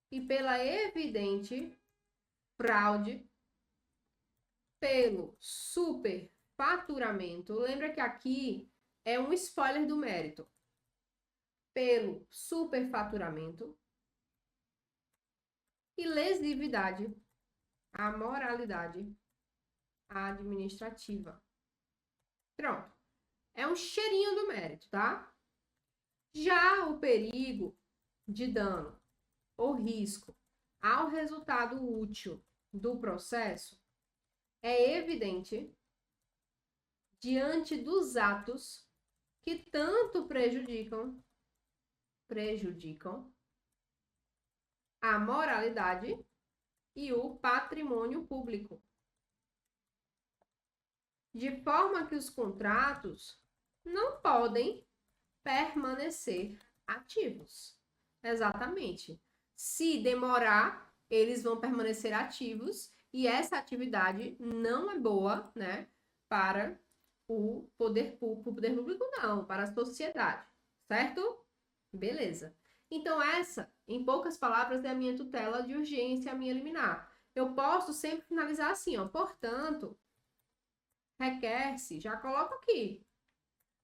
e pela evidente fraude, pelo superfaturamento. Lembra que aqui é um spoiler do mérito. Pelo superfaturamento e lesividade à moralidade administrativa. Pronto. É um cheirinho do mérito, tá? Já o perigo de dano ou risco ao resultado útil do processo é evidente diante dos atos que tanto prejudicam a moralidade e o patrimônio público, de forma que os contratos não podem permanecer ativos. Exatamente. Se demorar, eles vão permanecer ativos e essa atividade não é boa, né, para o poder público, não, para a sociedade, certo? Beleza. Então, essa, em poucas palavras, é a minha tutela de urgência, a minha liminar. Eu posso sempre finalizar assim, ó. Portanto, requer-se, já coloco aqui,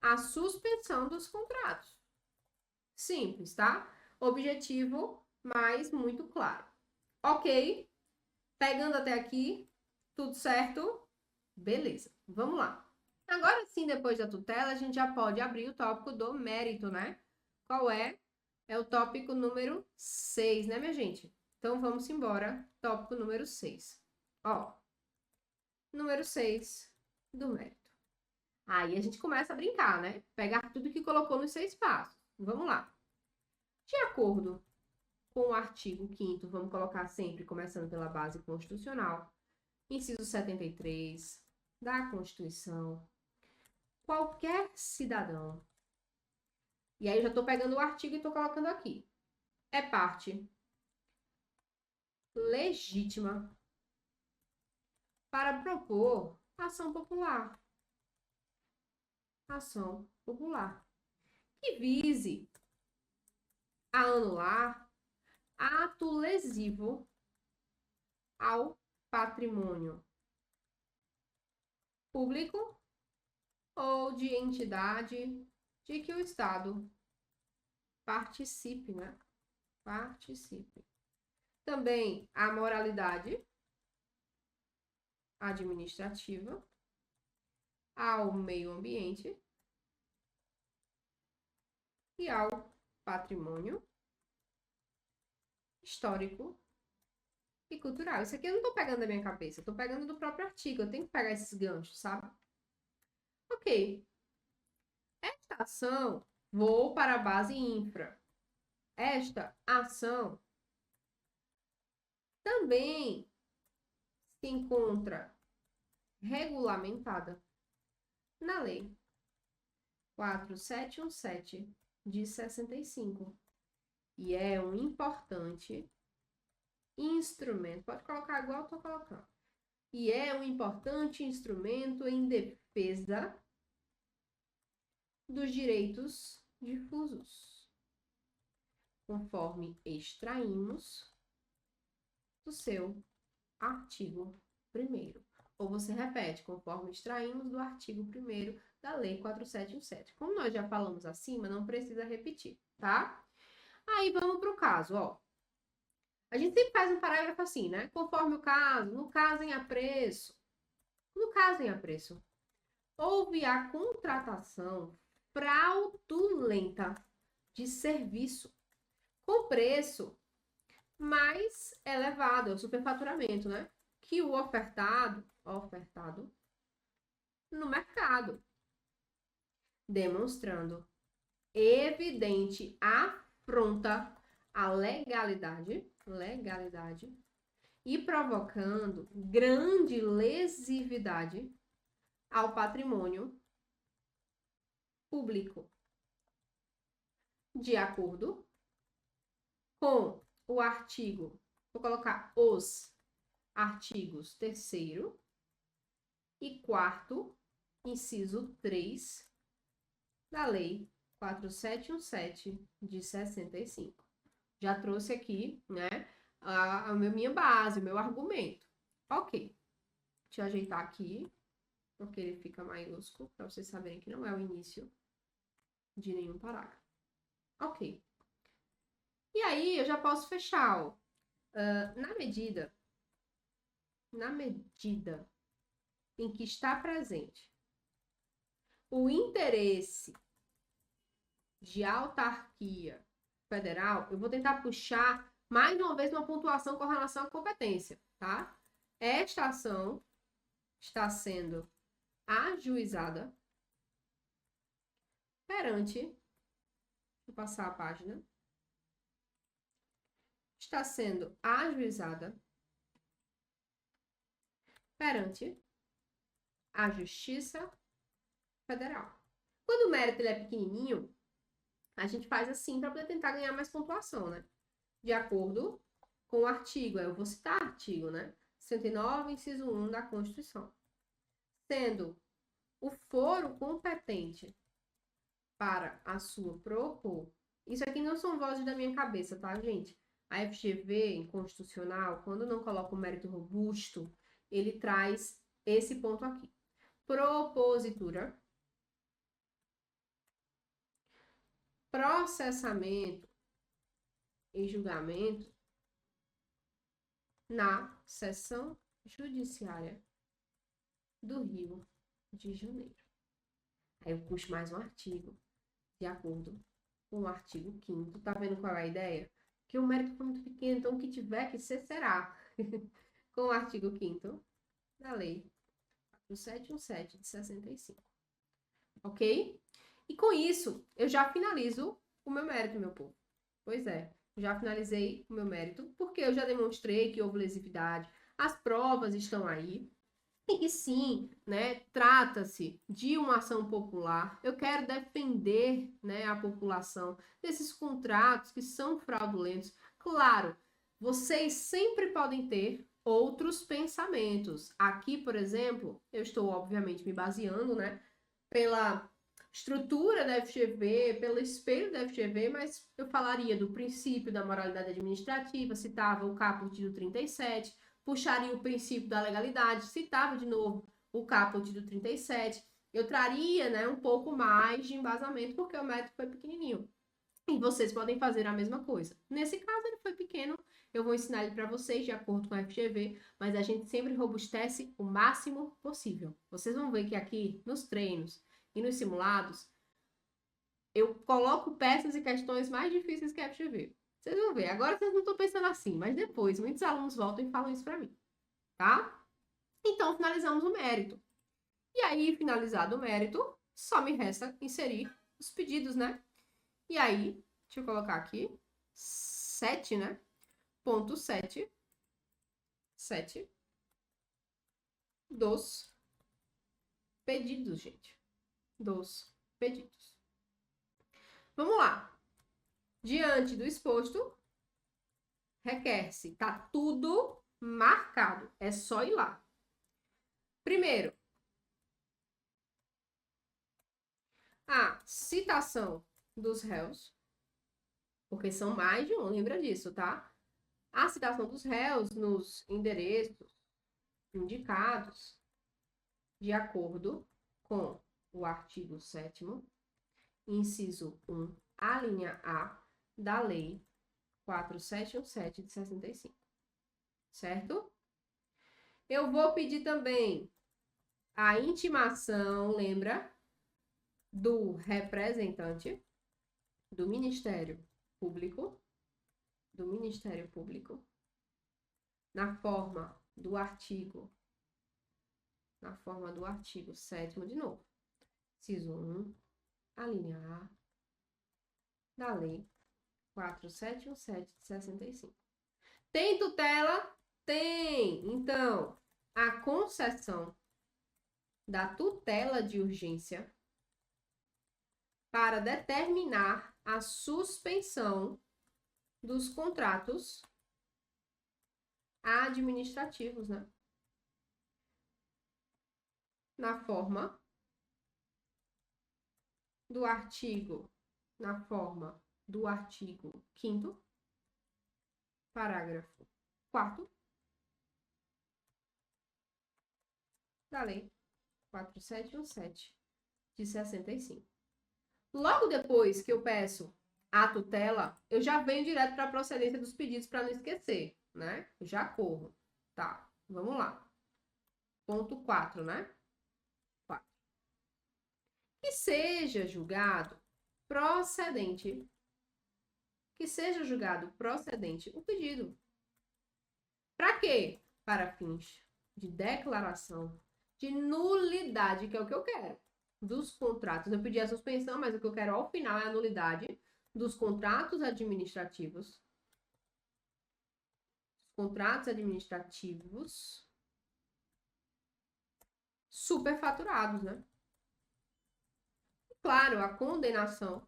a suspensão dos contratos. Simples, tá? Objetivo, mas muito claro. Ok? Pegando até aqui, tudo certo? Beleza, vamos lá. Agora sim, depois da tutela, a gente já pode abrir o tópico do mérito, né? Qual é? É o tópico número 6, né, minha gente? Então, vamos embora. Tópico número 6. Ó, número 6 do mérito. Aí a gente começa a brincar, né? Pegar tudo que colocou nos 6 passos. Vamos lá. De acordo com o artigo 5º, vamos colocar sempre começando pela base constitucional, inciso 73 da Constituição, qualquer cidadão, e aí eu já estou pegando o artigo e estou colocando aqui, é parte legítima para propor ação popular. Ação popular. Que vise a anular ato lesivo ao patrimônio público ou de entidade de que o Estado participe, né? Participe. Também a moralidade administrativa, ao meio ambiente e ao patrimônio histórico e cultural. Isso aqui eu não estou pegando da minha cabeça, estou pegando do próprio artigo. Eu tenho que pegar esses ganchos, sabe? Ok. Esta ação, vou para a base infra. Esta ação também se encontra regulamentada na Lei 4717 de 65. E é um importante instrumento, pode colocar igual eu estou colocando. E é um importante instrumento em defesa dos direitos difusos, conforme extraímos do seu artigo 1º. Ou você repete, conforme extraímos do artigo 1º da Lei 4717. Como nós já falamos acima, não precisa repetir, tá? Aí vamos para o caso, ó. A gente sempre faz um parágrafo assim, né? Conforme o caso, no caso em apreço. No caso em apreço, houve a contratação fraudulenta de serviço com preço mais elevado, é o superfaturamento, né? Que o ofertado no mercado, demonstrando evidente afronta à legalidade e provocando grande lesividade ao patrimônio público, de acordo com o artigo, vou colocar os artigos 3º e 4º, inciso 3 da Lei 4717 de 65. Já trouxe aqui, né, a minha base, o meu argumento. Ok. Deixa eu ajeitar aqui, porque ele fica maiúsculo, para vocês saberem que não é o início de nenhum parágrafo. Ok. E aí, eu já posso fechar, ó. Na medida em que está presente o interesse de autarquia federal, eu vou tentar puxar mais uma vez uma pontuação com relação à competência, tá? Esta ação está sendo ajuizada perante, vou passar a página, está sendo ajuizada perante a Justiça Federal. Quando o mérito ele é pequenininho, a gente faz assim para poder tentar ganhar mais pontuação, né? De acordo com o artigo, eu vou citar artigo, né? 109, inciso 1 da Constituição. Sendo o foro competente para a sua propor. Isso aqui não são vozes da minha cabeça, tá, gente? A FGV, inconstitucional, quando não coloca o mérito robusto, ele traz esse ponto aqui. Propositura, processamento e julgamento na Seção Judiciária do Rio de Janeiro. Aí eu puxo mais um artigo, de acordo com o artigo 5º. Tá vendo qual é a ideia? Que o mérito foi muito pequeno, então o que tiver que ser, será. Com o artigo 5º da Lei 4717 de 65. Ok? E com isso, eu já finalizo o meu mérito, meu povo. Pois é, já finalizei o meu mérito, porque eu já demonstrei que houve lesividade, as provas estão aí, e que sim, né, trata-se de uma ação popular. Eu quero defender, né, a população desses contratos que são fraudulentos. Claro, vocês sempre podem ter outros pensamentos. Aqui, por exemplo, eu estou obviamente me baseando, né, pela estrutura da FGV, pelo espelho da FGV, mas eu falaria do princípio da moralidade administrativa, citava o caput do 37, puxaria o princípio da legalidade, citava de novo o caput do 37, eu traria, né, um pouco mais de embasamento, porque o método foi pequenininho. E vocês podem fazer a mesma coisa. Nesse caso, ele foi pequeno, eu vou ensinar ele para vocês de acordo com a FGV, mas a gente sempre robustece o máximo possível. Vocês vão ver que aqui, nos treinos e nos simulados, eu coloco peças e questões mais difíceis que a FGV. Vocês vão ver. Agora vocês não estão pensando assim, mas depois muitos alunos voltam e falam isso para mim, tá? Então, finalizamos o mérito. E aí, finalizado o mérito, só me resta inserir os pedidos, né? E aí, deixa eu colocar aqui, 7, né? Ponto 7 dos pedidos, gente. Dos pedidos. Vamos lá. Diante do exposto, requer-se, tá tudo marcado, é só ir lá. Primeiro, a citação dos réus, porque são mais de um, lembra disso, tá? A citação dos réus nos endereços indicados de acordo com o artigo 7º, inciso 1, a linha A da Lei 4717 de 65. Certo? Eu vou pedir também a intimação, lembra, do representante do Ministério Público do Ministério Público, na forma do artigo 7º de novo, inciso 1, a linha A da Lei 4717 de 65. Tem tutela? Tem! Então, a concessão da tutela de urgência para determinar a suspensão dos contratos administrativos, né? Na forma do artigo 5º, parágrafo 4º da Lei 4717 de 65. Logo depois que eu peço a tutela, eu já venho direto para a procedência dos pedidos para não esquecer, né? Eu já corro. Tá, vamos lá. Ponto 4, né? 4. Que seja julgado procedente o pedido. Para quê? Para fins de declaração de nulidade, que é o que eu quero, dos contratos. Eu pedi a suspensão, mas o que eu quero ao final é a nulidade dos contratos administrativos. Superfaturados, né? Claro, a condenação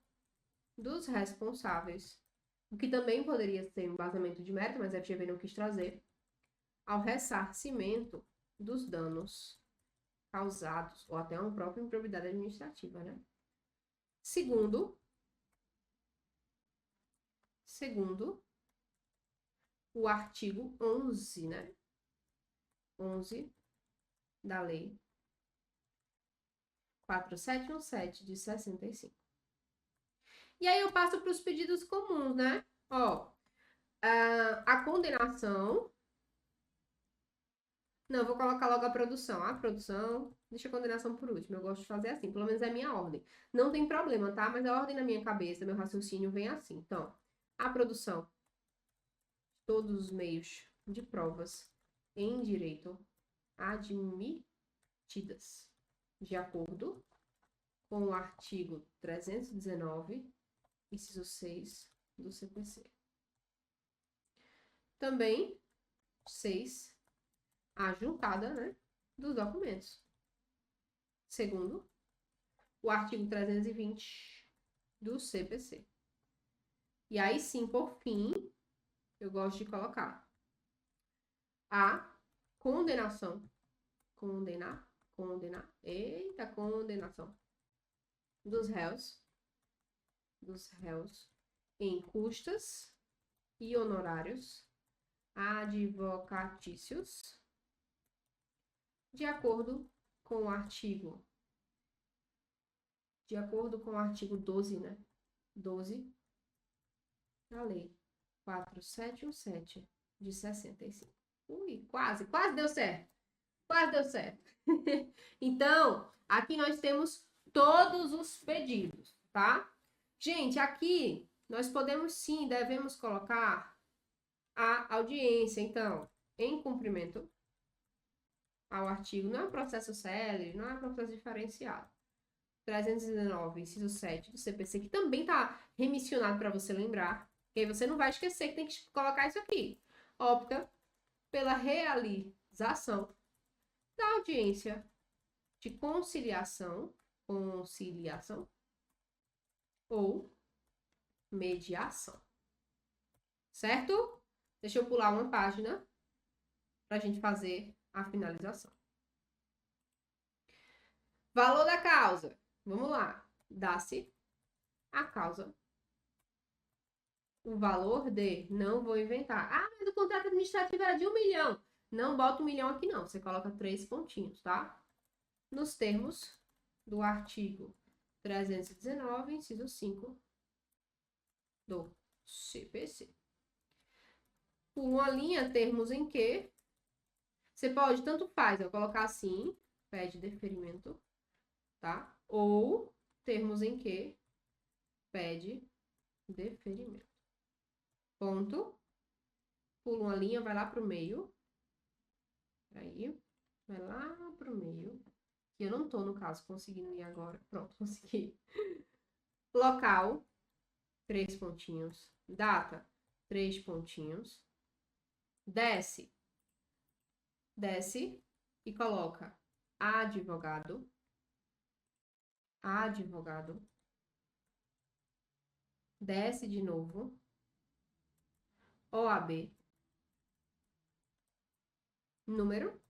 dos responsáveis, o que também poderia ser um vazamento de mérito, mas a FGV não quis trazer, ao ressarcimento dos danos causados, ou até uma própria improbidade administrativa, né? Segundo o artigo 11, né? 11 da Lei 4717 de 65. E aí eu passo para os pedidos comuns, né? Ó, a condenação... Não, vou colocar logo a produção. A produção, deixa a condenação por último. Eu gosto de fazer assim, pelo menos é a minha ordem. Não tem problema, tá? Mas a ordem na minha cabeça, meu raciocínio vem assim. Então, a produção, todos os meios de provas em direito admitidas, de acordo com o artigo 319, inciso 6 do CPC. Também, 6, a juntada, né, dos documentos. Segundo, o artigo 320 do CPC. E aí sim, por fim, eu gosto de colocar a condenação. Condenação dos réus em custas e honorários advocatícios, de acordo com o artigo 12, né? 12 da Lei 4717 de 65. Ui, quase deu certo. Quase deu certo. Então, aqui nós temos todos os pedidos, tá? Gente, aqui nós podemos sim, devemos colocar a audiência. Então, em cumprimento ao artigo, não é um processo célere, não é um processo diferenciado. 319, inciso 7 do CPC, que também está remissionado para você lembrar, que aí você não vai esquecer que tem que colocar isso aqui. Opta pela realização da audiência de conciliação ou mediação. Certo? Deixa eu pular uma página para a gente fazer a finalização. Valor da causa. Vamos lá. Dá-se a causa. O valor de... Não vou inventar. Ah, mas o contrato administrativo era de 1 milhão. Não bota 1 milhão aqui, não. Você coloca 3 pontinhos, tá? Nos termos do artigo 319, inciso 5 do CPC. Por uma linha, termos em que você pode, tanto faz, eu colocar assim, pede deferimento, tá? Ou termos em que pede deferimento. Ponto. pula uma linha, vai lá pro meio. Aí, vai lá pro meio. Que eu não tô, no caso, conseguindo ir agora. Pronto, consegui. Local, 3 pontinhos. Data, 3 pontinhos. Desce. Desce e coloca advogado. Advogado. Desce de novo. OAB. Número.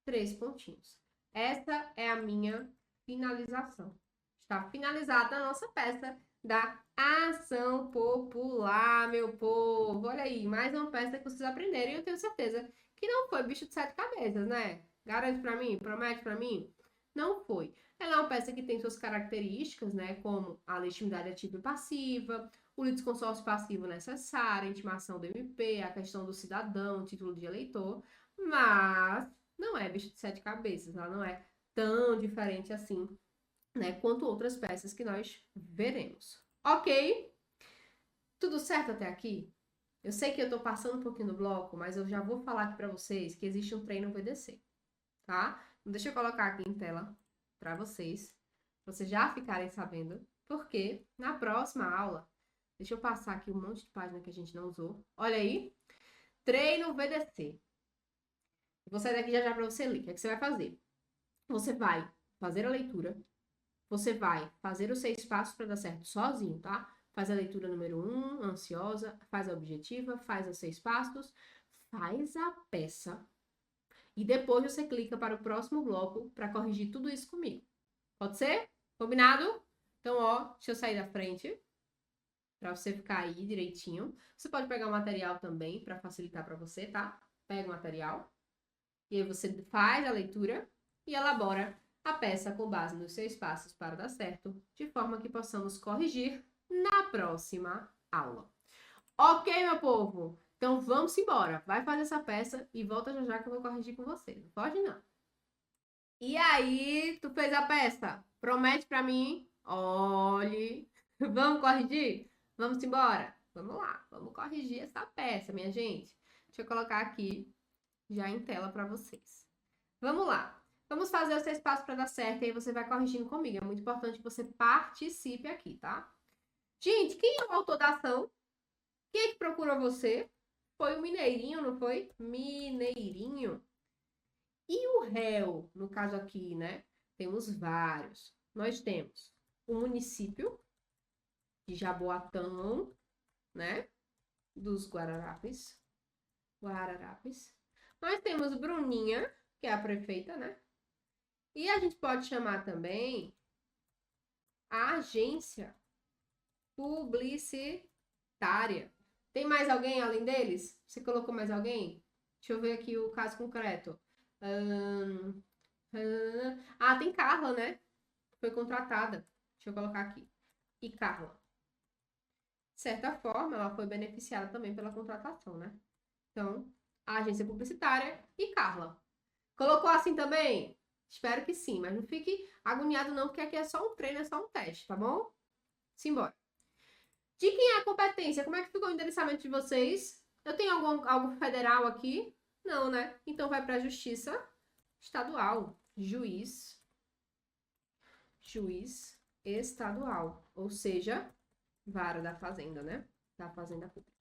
3 pontinhos. Essa é a minha finalização. Está finalizada a nossa peça da ação popular, meu povo. Olha aí, mais uma peça que vocês aprenderam e eu tenho certeza que não foi bicho de 7 cabeças, né? Garante para mim? Promete para mim? Não foi. Ela é uma peça que tem suas características, né? Como a legitimidade ativa e passiva, o litisconsórcio passivo necessário, a intimação do MP, a questão do cidadão, título de eleitor, mas não é bicho de 7 cabeças, ela não é tão diferente assim, né, quanto outras peças que nós veremos. Ok? Tudo certo até aqui? Eu sei que eu tô passando um pouquinho do bloco, mas eu já vou falar aqui para vocês que existe um treino VDC, tá? Deixa eu colocar aqui em tela para vocês já ficarem sabendo, porque na próxima aula, deixa eu passar aqui um monte de página que a gente não usou. Olha aí, treino VDC. Vou sair daqui já para você ler. O que é que você vai fazer? Você vai fazer a leitura, você vai fazer os 6 passos para dar certo sozinho, tá? Faz a leitura número 1, ansiosa, faz a objetiva, faz os 6 passos, faz a peça e depois você clica para o próximo bloco para corrigir tudo isso comigo. Pode ser? Combinado? Então, ó, deixa eu sair da frente para você ficar aí direitinho. Você pode pegar o material também para facilitar para você, tá? Pega o material e aí você faz a leitura e elabora a peça com base nos 6 passos para dar certo, de forma que possamos corrigir na próxima aula. Ok, meu povo? Então vamos embora. Vai fazer essa peça e volta já já que eu vou corrigir com você. Não pode não. E aí, tu fez a peça? Promete para mim? Olhe. Vamos corrigir? Vamos embora? Vamos lá. Vamos corrigir essa peça, minha gente. Deixa eu colocar aqui já em tela para vocês. Vamos lá. Vamos fazer os 6 passos para dar certo e aí você vai corrigindo comigo. É muito importante que você participe aqui, tá? Gente, quem é o autor da ação? Quem é que procurou você? Foi o Mineirinho, não foi? Mineirinho. E o réu, no caso aqui, né? Temos vários. Nós temos o município de Jaboatão, né? Dos Guararapes. Guararapes. Nós temos Bruninha, que é a prefeita, né? E a gente pode chamar também a agência publicitária. Tem mais alguém além deles? Você colocou mais alguém? Deixa eu ver aqui o caso concreto. Tem Carla, né? Foi contratada. Deixa eu colocar aqui. E Carla. De certa forma, ela foi beneficiada também pela contratação, né? Então, a agência publicitária e Carla. Colocou assim também? Espero que sim, mas não fique agoniado não, porque aqui é só um treino, é só um teste, tá bom? Simbora. De quem é a competência? Como é que ficou o endereçamento de vocês? Eu tenho algo federal aqui? Não, né? Então vai para a Justiça Estadual. Juiz estadual. Ou seja, vara da Fazenda, né? Da Fazenda Pública.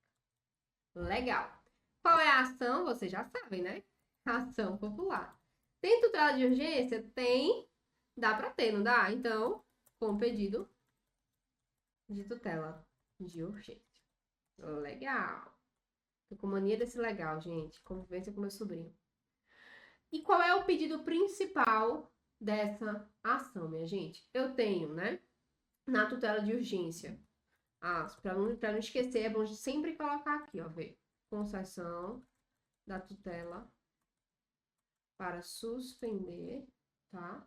Legal. Qual é a ação? Vocês já sabem, né? Ação popular. Tem tutela de urgência? Tem. Dá para ter, não dá? Então, com pedido de tutela de urgência. Legal. Tô com mania desse legal, gente. Convivência com meu sobrinho. E qual é o pedido principal dessa ação, minha gente? Eu tenho, né? Na tutela de urgência. Para não esquecer, é bom sempre colocar aqui, ó, ver. Concessão da tutela para suspender, tá?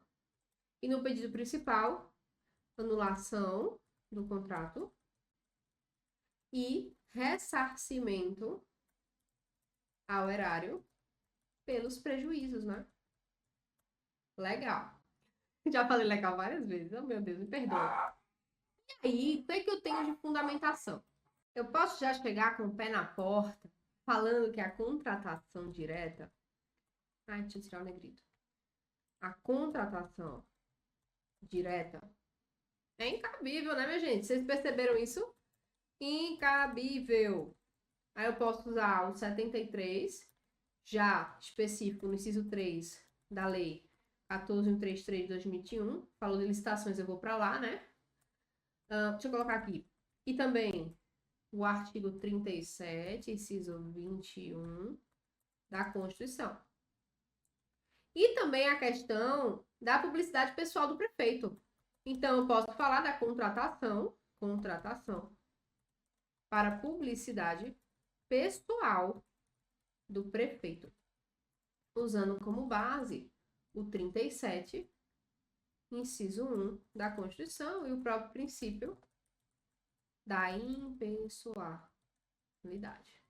E no pedido principal, anulação do contrato e ressarcimento ao erário pelos prejuízos, né? Legal. Já falei legal várias vezes. Oh, meu Deus, me perdoa. E aí, o que é que eu tenho de fundamentação? Eu posso já chegar com o pé na porta, falando que a contratação direta... Ai, deixa eu tirar o negrito. A contratação direta é incabível, né, minha gente? Vocês perceberam isso? Incabível. Aí eu posso usar o 73, já específico no inciso 3 da lei 14.133 de 2021. Falou de licitações, eu vou para lá, né? Deixa eu colocar aqui. E também o artigo 37, inciso 21 da Constituição. E também a questão da publicidade pessoal do prefeito. Então, eu posso falar da contratação para publicidade pessoal do prefeito, usando como base o 37, inciso 1 da Constituição e o próprio princípio da impessoalidade.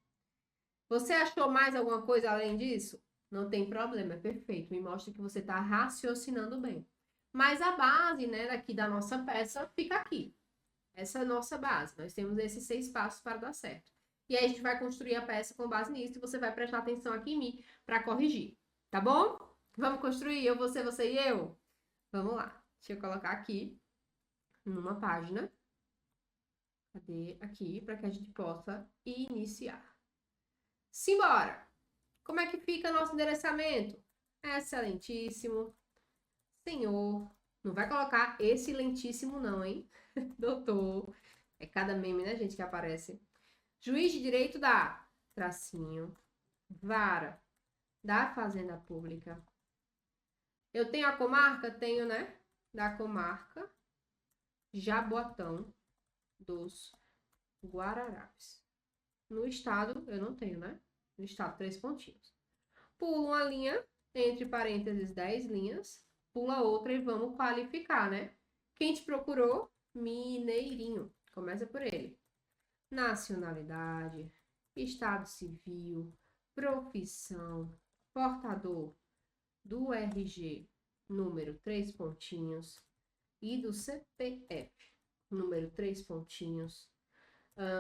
Você achou mais alguma coisa além disso? Não tem problema, é perfeito. Me mostra que você está raciocinando bem. Mas a base, né, daqui da nossa peça fica aqui. Essa é a nossa base. Nós temos esses 6 passos para dar certo. E aí a gente vai construir a peça com base nisso e você vai prestar atenção aqui em mim para corrigir. Tá bom? Vamos construir? Eu, você e eu? Vamos lá. Deixa eu colocar aqui numa página. Cadê? Aqui, para que a gente possa iniciar. Simbora! Como é que fica nosso endereçamento? Excelentíssimo. Senhor. Não vai colocar excelentíssimo não, hein? Doutor. É cada meme, né, gente, que aparece. Juiz de direito da tracinho. Vara da Fazenda Pública. Eu tenho a comarca? Tenho, né? Da comarca Jaboatão dos Guararapes. No estado, eu não tenho, né? No estado, 3 pontinhos. Pulo uma linha, entre parênteses, 10 linhas. Pula outra e vamos qualificar, né? Quem te procurou? Mineirinho. Começa por ele. Nacionalidade, estado civil, profissão, portador do RG, número 3 pontinhos, e do CPF, número 3 pontinhos.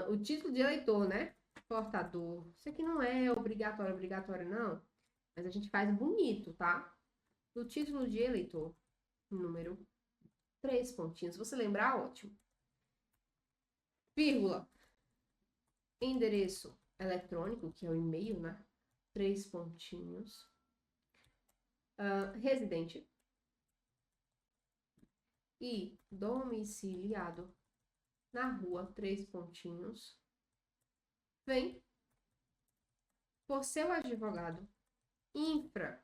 O título de eleitor, né? Portador. Isso aqui não é obrigatório não, mas a gente faz bonito, tá? O título de eleitor, número 3 pontinhos. Se você lembrar, ótimo. Vírgula. Endereço eletrônico, que é o e-mail, né? 3 pontinhos. Residente. E domiciliado na rua, 3 pontinhos. Vem por seu advogado. Infra.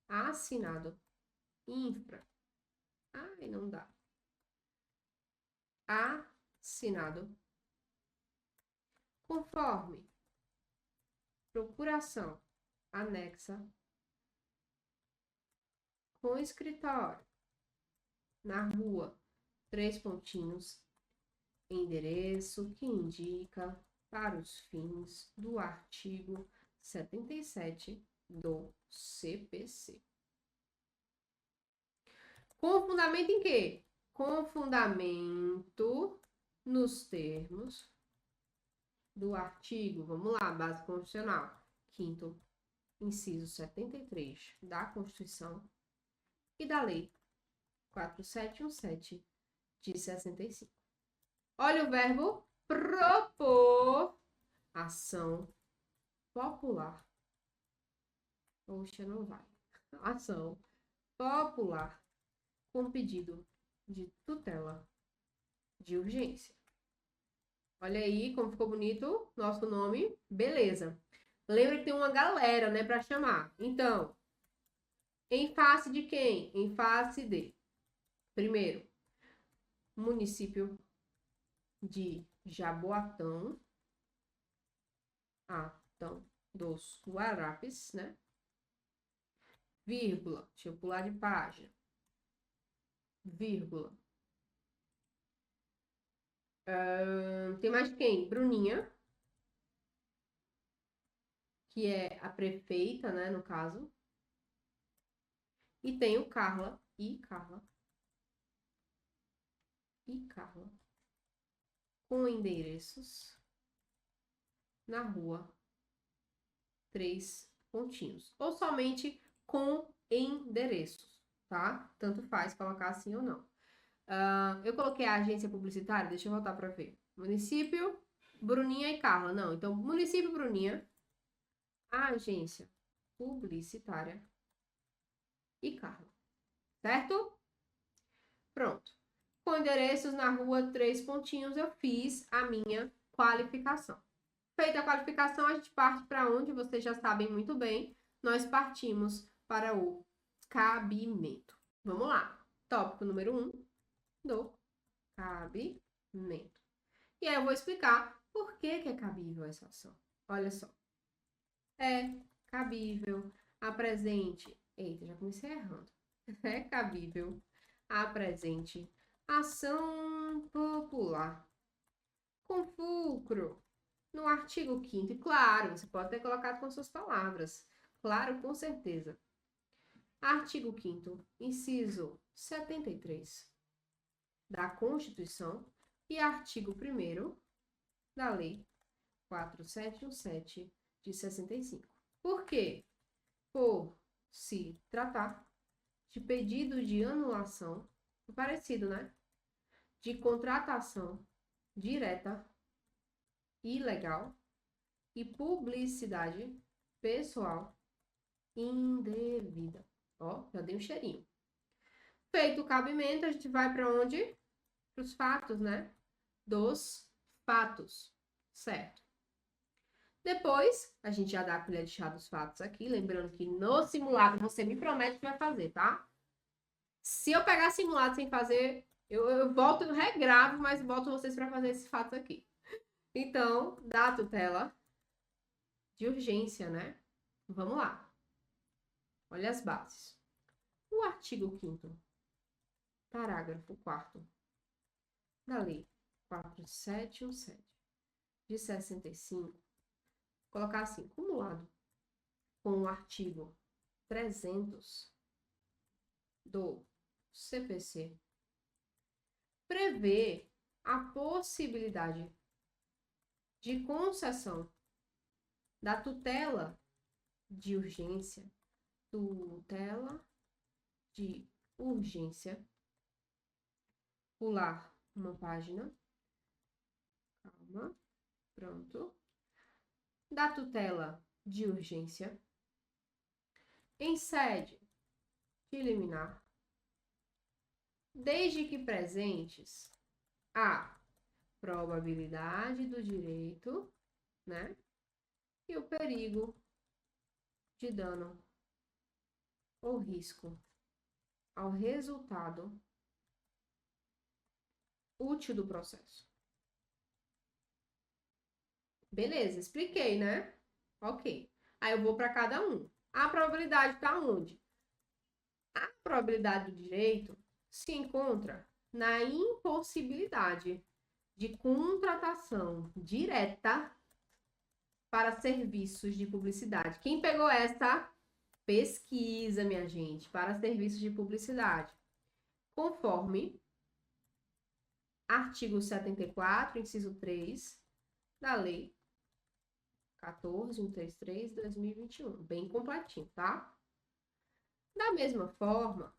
Assinado. Infra. Ai, não dá. Assinado. Conforme procuração anexa com escritório na rua, 3 pontinhos, endereço que indica para os fins do artigo 77 do CPC. Com fundamento em quê? Com fundamento nos termos do artigo, vamos lá, base constitucional, 5º, inciso 73 da Constituição e da Lei 4717 de 65. Olha o verbo propor ação popular. Poxa, não vai. Ação popular com pedido de tutela de urgência. Olha aí como ficou bonito nosso nome. Beleza. Lembra que tem uma galera, né, para chamar. Então, em face de quem? Em face de, primeiro, município de Jaboatão, dos Guararapes, né? Vírgula, deixa eu pular de página. Vírgula. Tem mais quem? Bruninha, que é a prefeita, né, no caso. E tem o Carla e Carla. Com endereços na rua, 3 pontinhos. Ou somente com endereços, tá? Tanto faz colocar assim ou não. Eu coloquei a agência publicitária, deixa eu voltar para ver. Município, Bruninha e Carla. Não, então, município Bruninha, a agência publicitária e Carla. Certo? Pronto. Com endereços na rua, 3 pontinhos, eu fiz a minha qualificação. Feita a qualificação, a gente parte para onde vocês já sabem muito bem. Nós partimos para o cabimento. Vamos lá. Tópico número 1 do cabimento. E aí eu vou explicar por que é cabível essa ação. Olha só. É cabível, apresente. Eita, já comecei errando. É cabível, apresente ação popular com fulcro no artigo 5º. E claro, você pode ter colocado com suas palavras. Claro, com certeza. Artigo 5º, inciso 73 da Constituição e artigo 1º da Lei 4717 de 65. Por quê? Por se tratar de pedido de anulação, parecido, né? De contratação direta, ilegal e publicidade pessoal indevida. Ó, já dei um cheirinho. Feito o cabimento, a gente vai para onde? Para os fatos, né? Dos fatos, certo? Depois, a gente já dá a colher de chá dos fatos aqui, lembrando que no simulado você me promete que vai fazer, tá? Se eu pegar simulado sem fazer, eu volto, eu regravo, mas boto vocês para fazer esses fatos aqui. Então, da tutela de urgência, né? Vamos lá. Olha as bases. O artigo 5º, parágrafo 4º da Lei 4717 de 65, colocar assim, cumulado com o artigo 300 do CPC, prevê a possibilidade de concessão da tutela de urgência, pular uma página, calma, pronto, da tutela de urgência, em sede de liminar, desde que presentes a probabilidade do direito, né, e o perigo de dano ou risco ao resultado útil do processo. Beleza, expliquei, né? Ok. Aí eu vou para cada um. A probabilidade está onde? A probabilidade do direito se encontra na impossibilidade de contratação direta para serviços de publicidade. Quem pegou essa pesquisa, minha gente, para serviços de publicidade? Conforme artigo 74, inciso 3 da Lei 14.133 de 2021. Bem completinho, tá? Da mesma forma,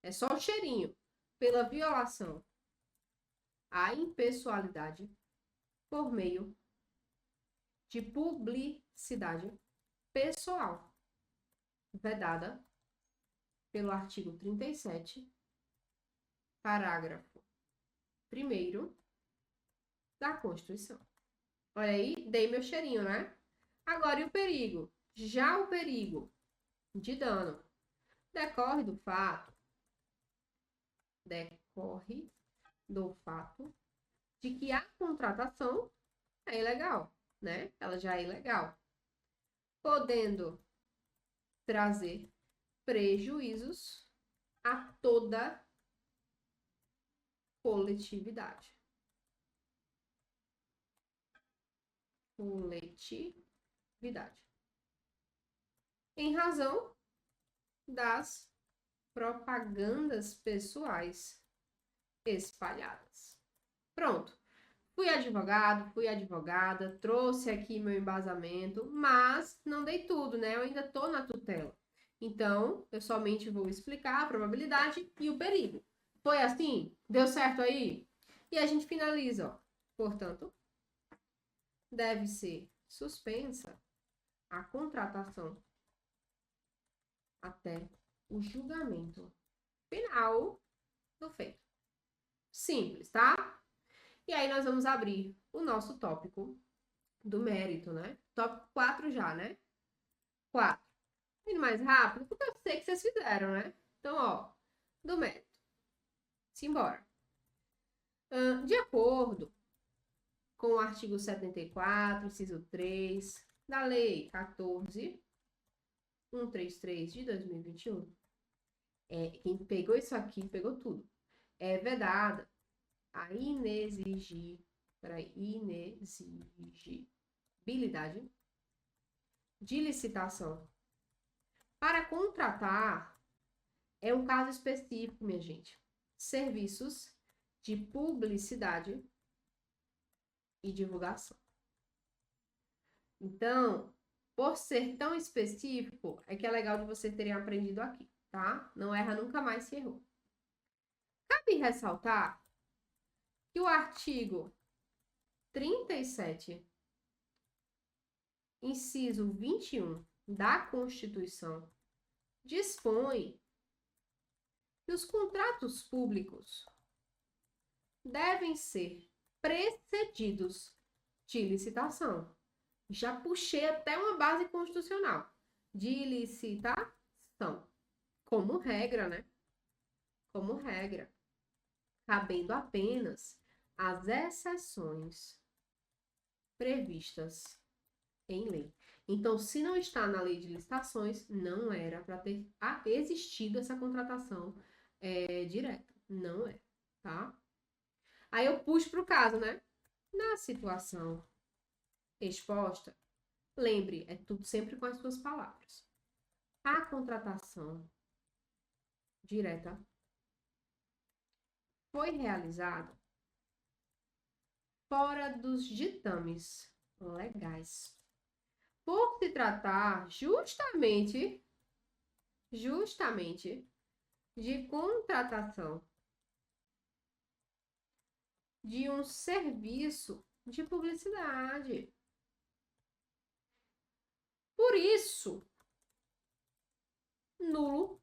é só o cheirinho. Pela violação à impessoalidade por meio de publicidade pessoal, vedada pelo artigo 37, parágrafo 1º da Constituição. Olha aí, dei meu cheirinho, né? Agora, e o perigo? Já o perigo de dano decorre do fato de que a contratação é ilegal, né? Ela já é ilegal, podendo trazer prejuízos a toda coletividade. Em razão das propagandas pessoais espalhadas. Pronto. Fui advogado, fui advogada, trouxe aqui meu embasamento, mas não dei tudo, né? Eu ainda estou na tutela. Então, eu somente vou explicar a probabilidade e o perigo. Foi assim? Deu certo aí? E a gente finaliza, ó. Portanto, deve ser suspensa a contratação até o julgamento final do feito. Simples, tá? E aí nós vamos abrir o nosso tópico do mérito, né? Tópico 4 já, né? 4. Indo mais rápido, porque eu sei que vocês fizeram, né? Então, ó, do mérito. Simbora. De acordo com o artigo 74, inciso 3 da Lei 14.133 de 2021, quem pegou isso aqui, pegou tudo. É vedada a inexigibilidade de licitação para contratar, é um caso específico, minha gente, serviços de publicidade e divulgação. Então, por ser tão específico, é que é legal de vocês terem aprendido aqui, tá? Não erra nunca mais se errou. Cabe ressaltar que o artigo 37, inciso 21 da Constituição, dispõe que os contratos públicos devem ser precedidos de licitação. Já puxei até uma base constitucional de licitação. Como regra, né? Como regra. Cabendo apenas as exceções previstas em lei. Então, se não está na lei de licitações, não era para ter existido essa contratação direta. Não é, tá? Aí eu puxo para o caso, né? Na situação exposta, lembre, é tudo sempre com as suas palavras. A contratação direta foi realizada fora dos ditames legais, por se tratar justamente de contratação de um serviço de publicidade. Por isso, nulo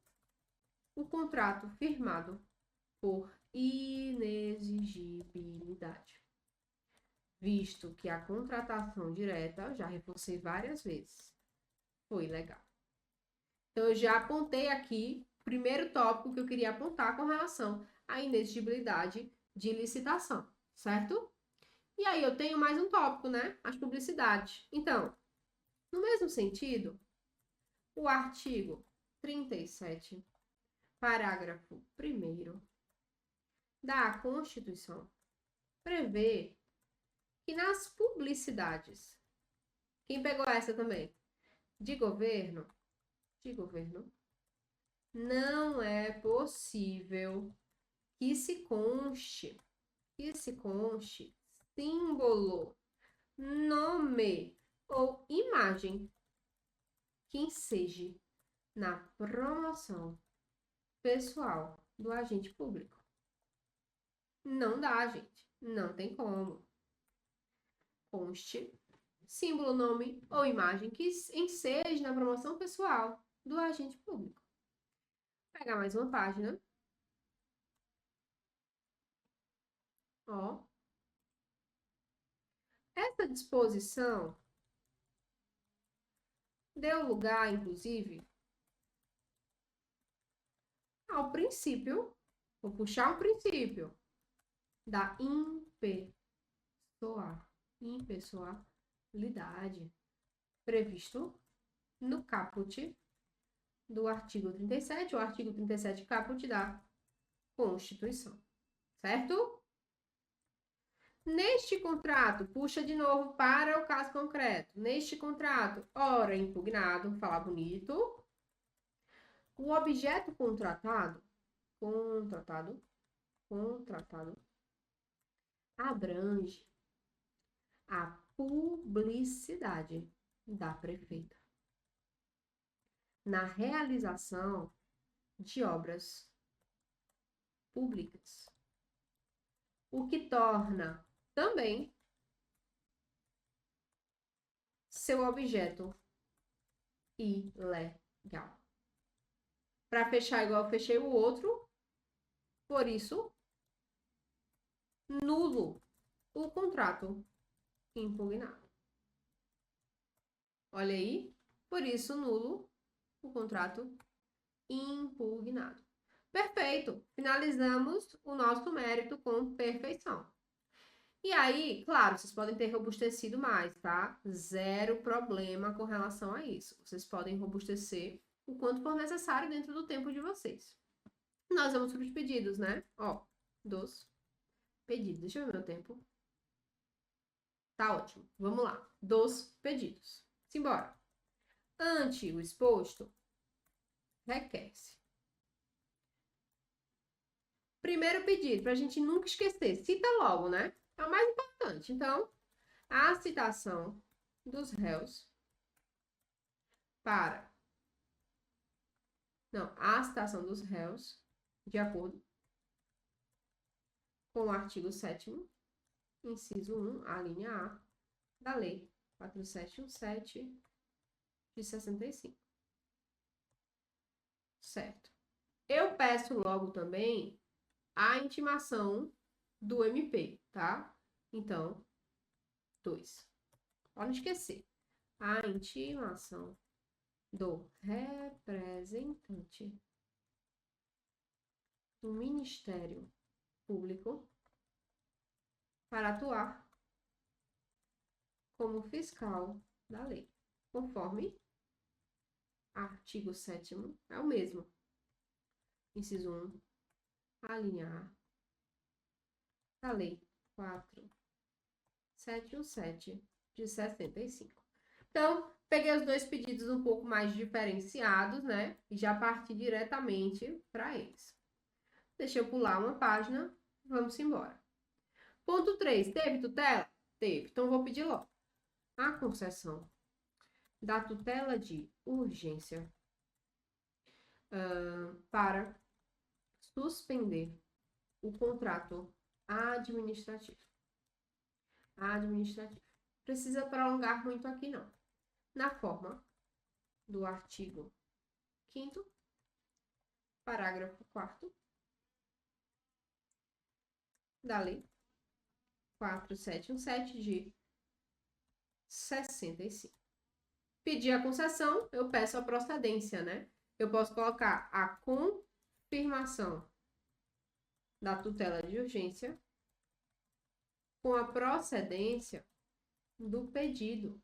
o contrato firmado por inexigibilidade, visto que a contratação direta, já reforcei várias vezes, foi legal. Então, eu já apontei aqui o primeiro tópico que eu queria apontar com relação à inexigibilidade de licitação, certo? E aí eu tenho mais um tópico, né? As publicidades. Então, no mesmo sentido, o artigo 37, parágrafo 1º da Constituição prevê que nas publicidades, quem pegou essa também? De governo, não é possível que se conste símbolo, nome ou imagem que enseje na promoção pessoal do agente público. Não dá, gente. Não tem como. Conste símbolo, nome ou imagem que enseje na promoção pessoal do agente público. Vou pegar mais uma página. Ó. Essa disposição deu lugar, inclusive, ao princípio, vou puxar o princípio da impessoalidade previsto no caput do artigo 37, o artigo 37 caput da Constituição, certo? Neste contrato, puxa de novo para o caso concreto. Neste contrato, ora impugnado, falar bonito, o objeto contratado abrange a publicidade da prefeita na realização de obras públicas, o que torna também seu objeto ilegal. Para fechar igual eu fechei o outro, por isso, nulo o contrato impugnado. Olha aí, por isso, nulo o contrato impugnado. Perfeito! Finalizamos o nosso mérito com perfeição. E aí, claro, vocês podem ter robustecido mais, tá? Zero problema com relação a isso. Vocês podem robustecer o quanto for necessário dentro do tempo de vocês. Nós vamos para os pedidos, né? Ó, dos pedidos. Deixa eu ver meu tempo. Tá ótimo. Vamos lá. Dos pedidos. Simbora. Ante o exposto, requer-se. Primeiro pedido, para a gente nunca esquecer. Cita logo, né? É o mais importante. Então, a citação dos réus para... Não, a citação dos réus, de acordo com o artigo 7º, inciso 1, a linha A, da Lei 4717, de 65. Certo. Eu peço logo também a intimação do MP, tá? Então, 2. Pode não esquecer. A intimação do representante do Ministério Público para atuar como fiscal da lei, conforme artigo 7º, é o mesmo. Inciso 1, a linha A da lei 4717 de 65. Então, peguei os dois pedidos um pouco mais diferenciados, né? E já parti diretamente para eles. Deixa eu pular uma página, vamos embora. Ponto 3, teve tutela? Teve. Então, vou pedir logo. A concessão da tutela de urgência para suspender o contrato administrativo. Precisa prolongar muito aqui, não. Na forma do artigo 5º, parágrafo 4º da Lei 4717 de 65. Pedir a concessão, eu peço a procedência, né? Eu posso colocar a confirmação da tutela de urgência com a procedência do pedido,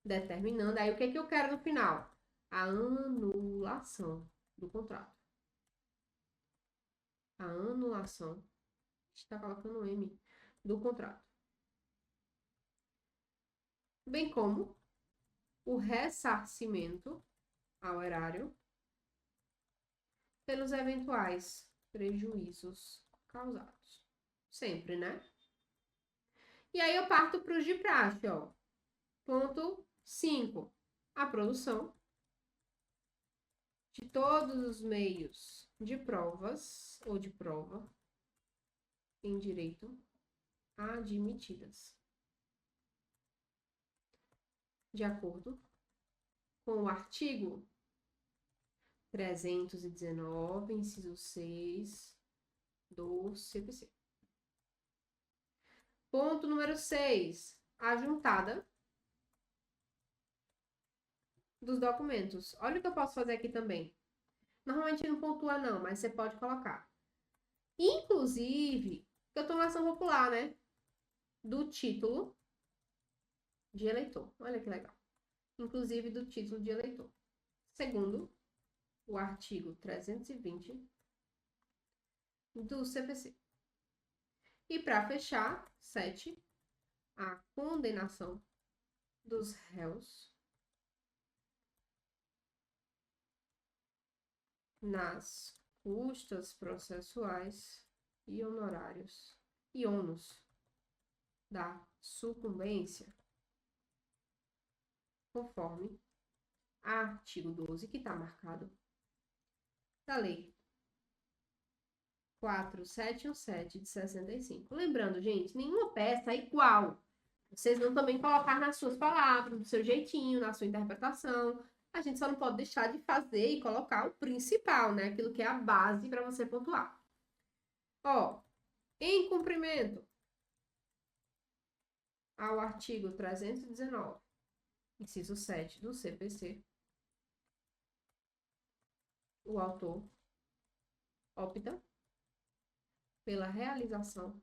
determinando aí o que eu quero no final? A anulação do contrato. A anulação, está colocando M, do contrato. Bem como o ressarcimento ao erário pelos eventuais prejuízos causados. Sempre, né? E aí eu parto para os de praxe, ó. Ponto 5. A produção de todos os meios de provas ou de prova em direito admitidas, de acordo com o artigo 319, inciso 6 do CPC. Ponto número 6. A juntada dos documentos. Olha o que eu posso fazer aqui também. Normalmente não pontua não, mas você pode colocar. Inclusive, eu estou na ação popular, né? Do título de eleitor. Olha que legal. Inclusive do título de eleitor. Segundo o artigo 320 do CPC. E para fechar, 7, a condenação dos réus nas custas processuais e honorários e ônus da sucumbência, conforme artigo 12, que está marcado, da Lei 4717 de 65. Lembrando, gente, nenhuma peça é igual. Vocês vão também colocar nas suas palavras, do seu jeitinho, na sua interpretação. A gente só não pode deixar de fazer e colocar o principal, né? Aquilo que é a base para você pontuar. Ó, em cumprimento ao artigo 319, inciso 7 do CPC, o autor opta pela realização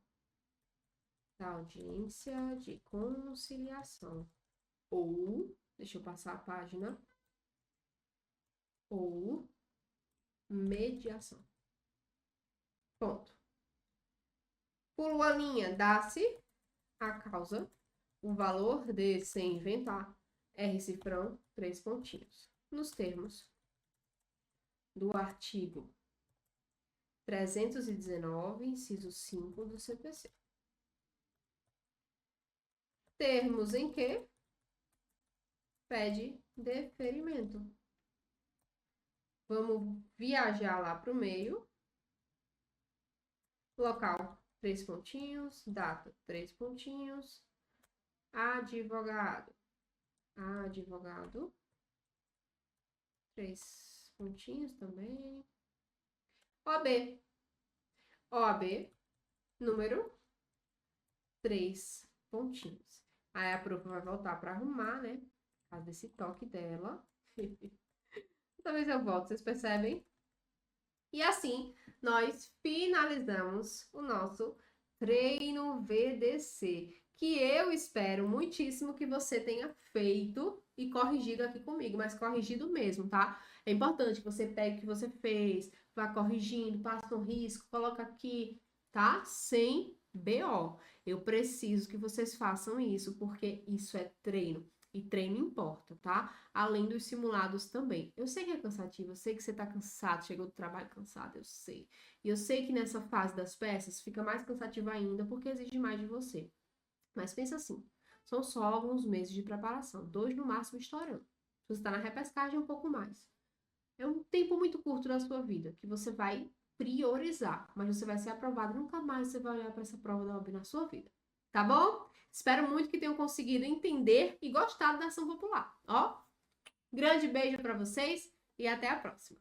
da audiência de conciliação ou, deixa eu passar a página, ou mediação. Ponto. Pulo a linha, dá-se a causa, o valor de sem inventar, R cifrão, 3 pontinhos. Nos termos do artigo 319, inciso 5 do CPC. Termos em que pede deferimento. Vamos viajar lá para o meio. Local, 3 pontinhos. Data, 3 pontinhos. Advogado. Advogado. 3 pontinhos também. OAB. OAB, número 3 pontinhos. Aí a profa vai voltar para arrumar, né? Por causa desse toque dela. Talvez eu volte, vocês percebem? E assim, nós finalizamos o nosso treino VDC, que eu espero muitíssimo que você tenha feito e corrigido aqui comigo, mas corrigido mesmo, tá? É importante que você pegue o que você fez, vá corrigindo, passa um risco, coloca aqui, tá? Sem BO. Eu preciso que vocês façam isso, porque isso é treino. E treino importa, tá? Além dos simulados também. Eu sei que é cansativo, eu sei que você tá cansado, chegou do trabalho cansado, eu sei. E eu sei que nessa fase das peças fica mais cansativo ainda, porque exige mais de você. Mas pensa assim, são só alguns meses de preparação, 2 no máximo estourando. Se você tá na repescagem, um pouco mais. É um tempo muito curto da sua vida, que você vai priorizar, mas você vai ser aprovado, nunca mais você vai olhar para essa prova da OAB na sua vida. Tá bom? Espero muito que tenham conseguido entender e gostado da ação popular. Ó, grande beijo para vocês e até a próxima.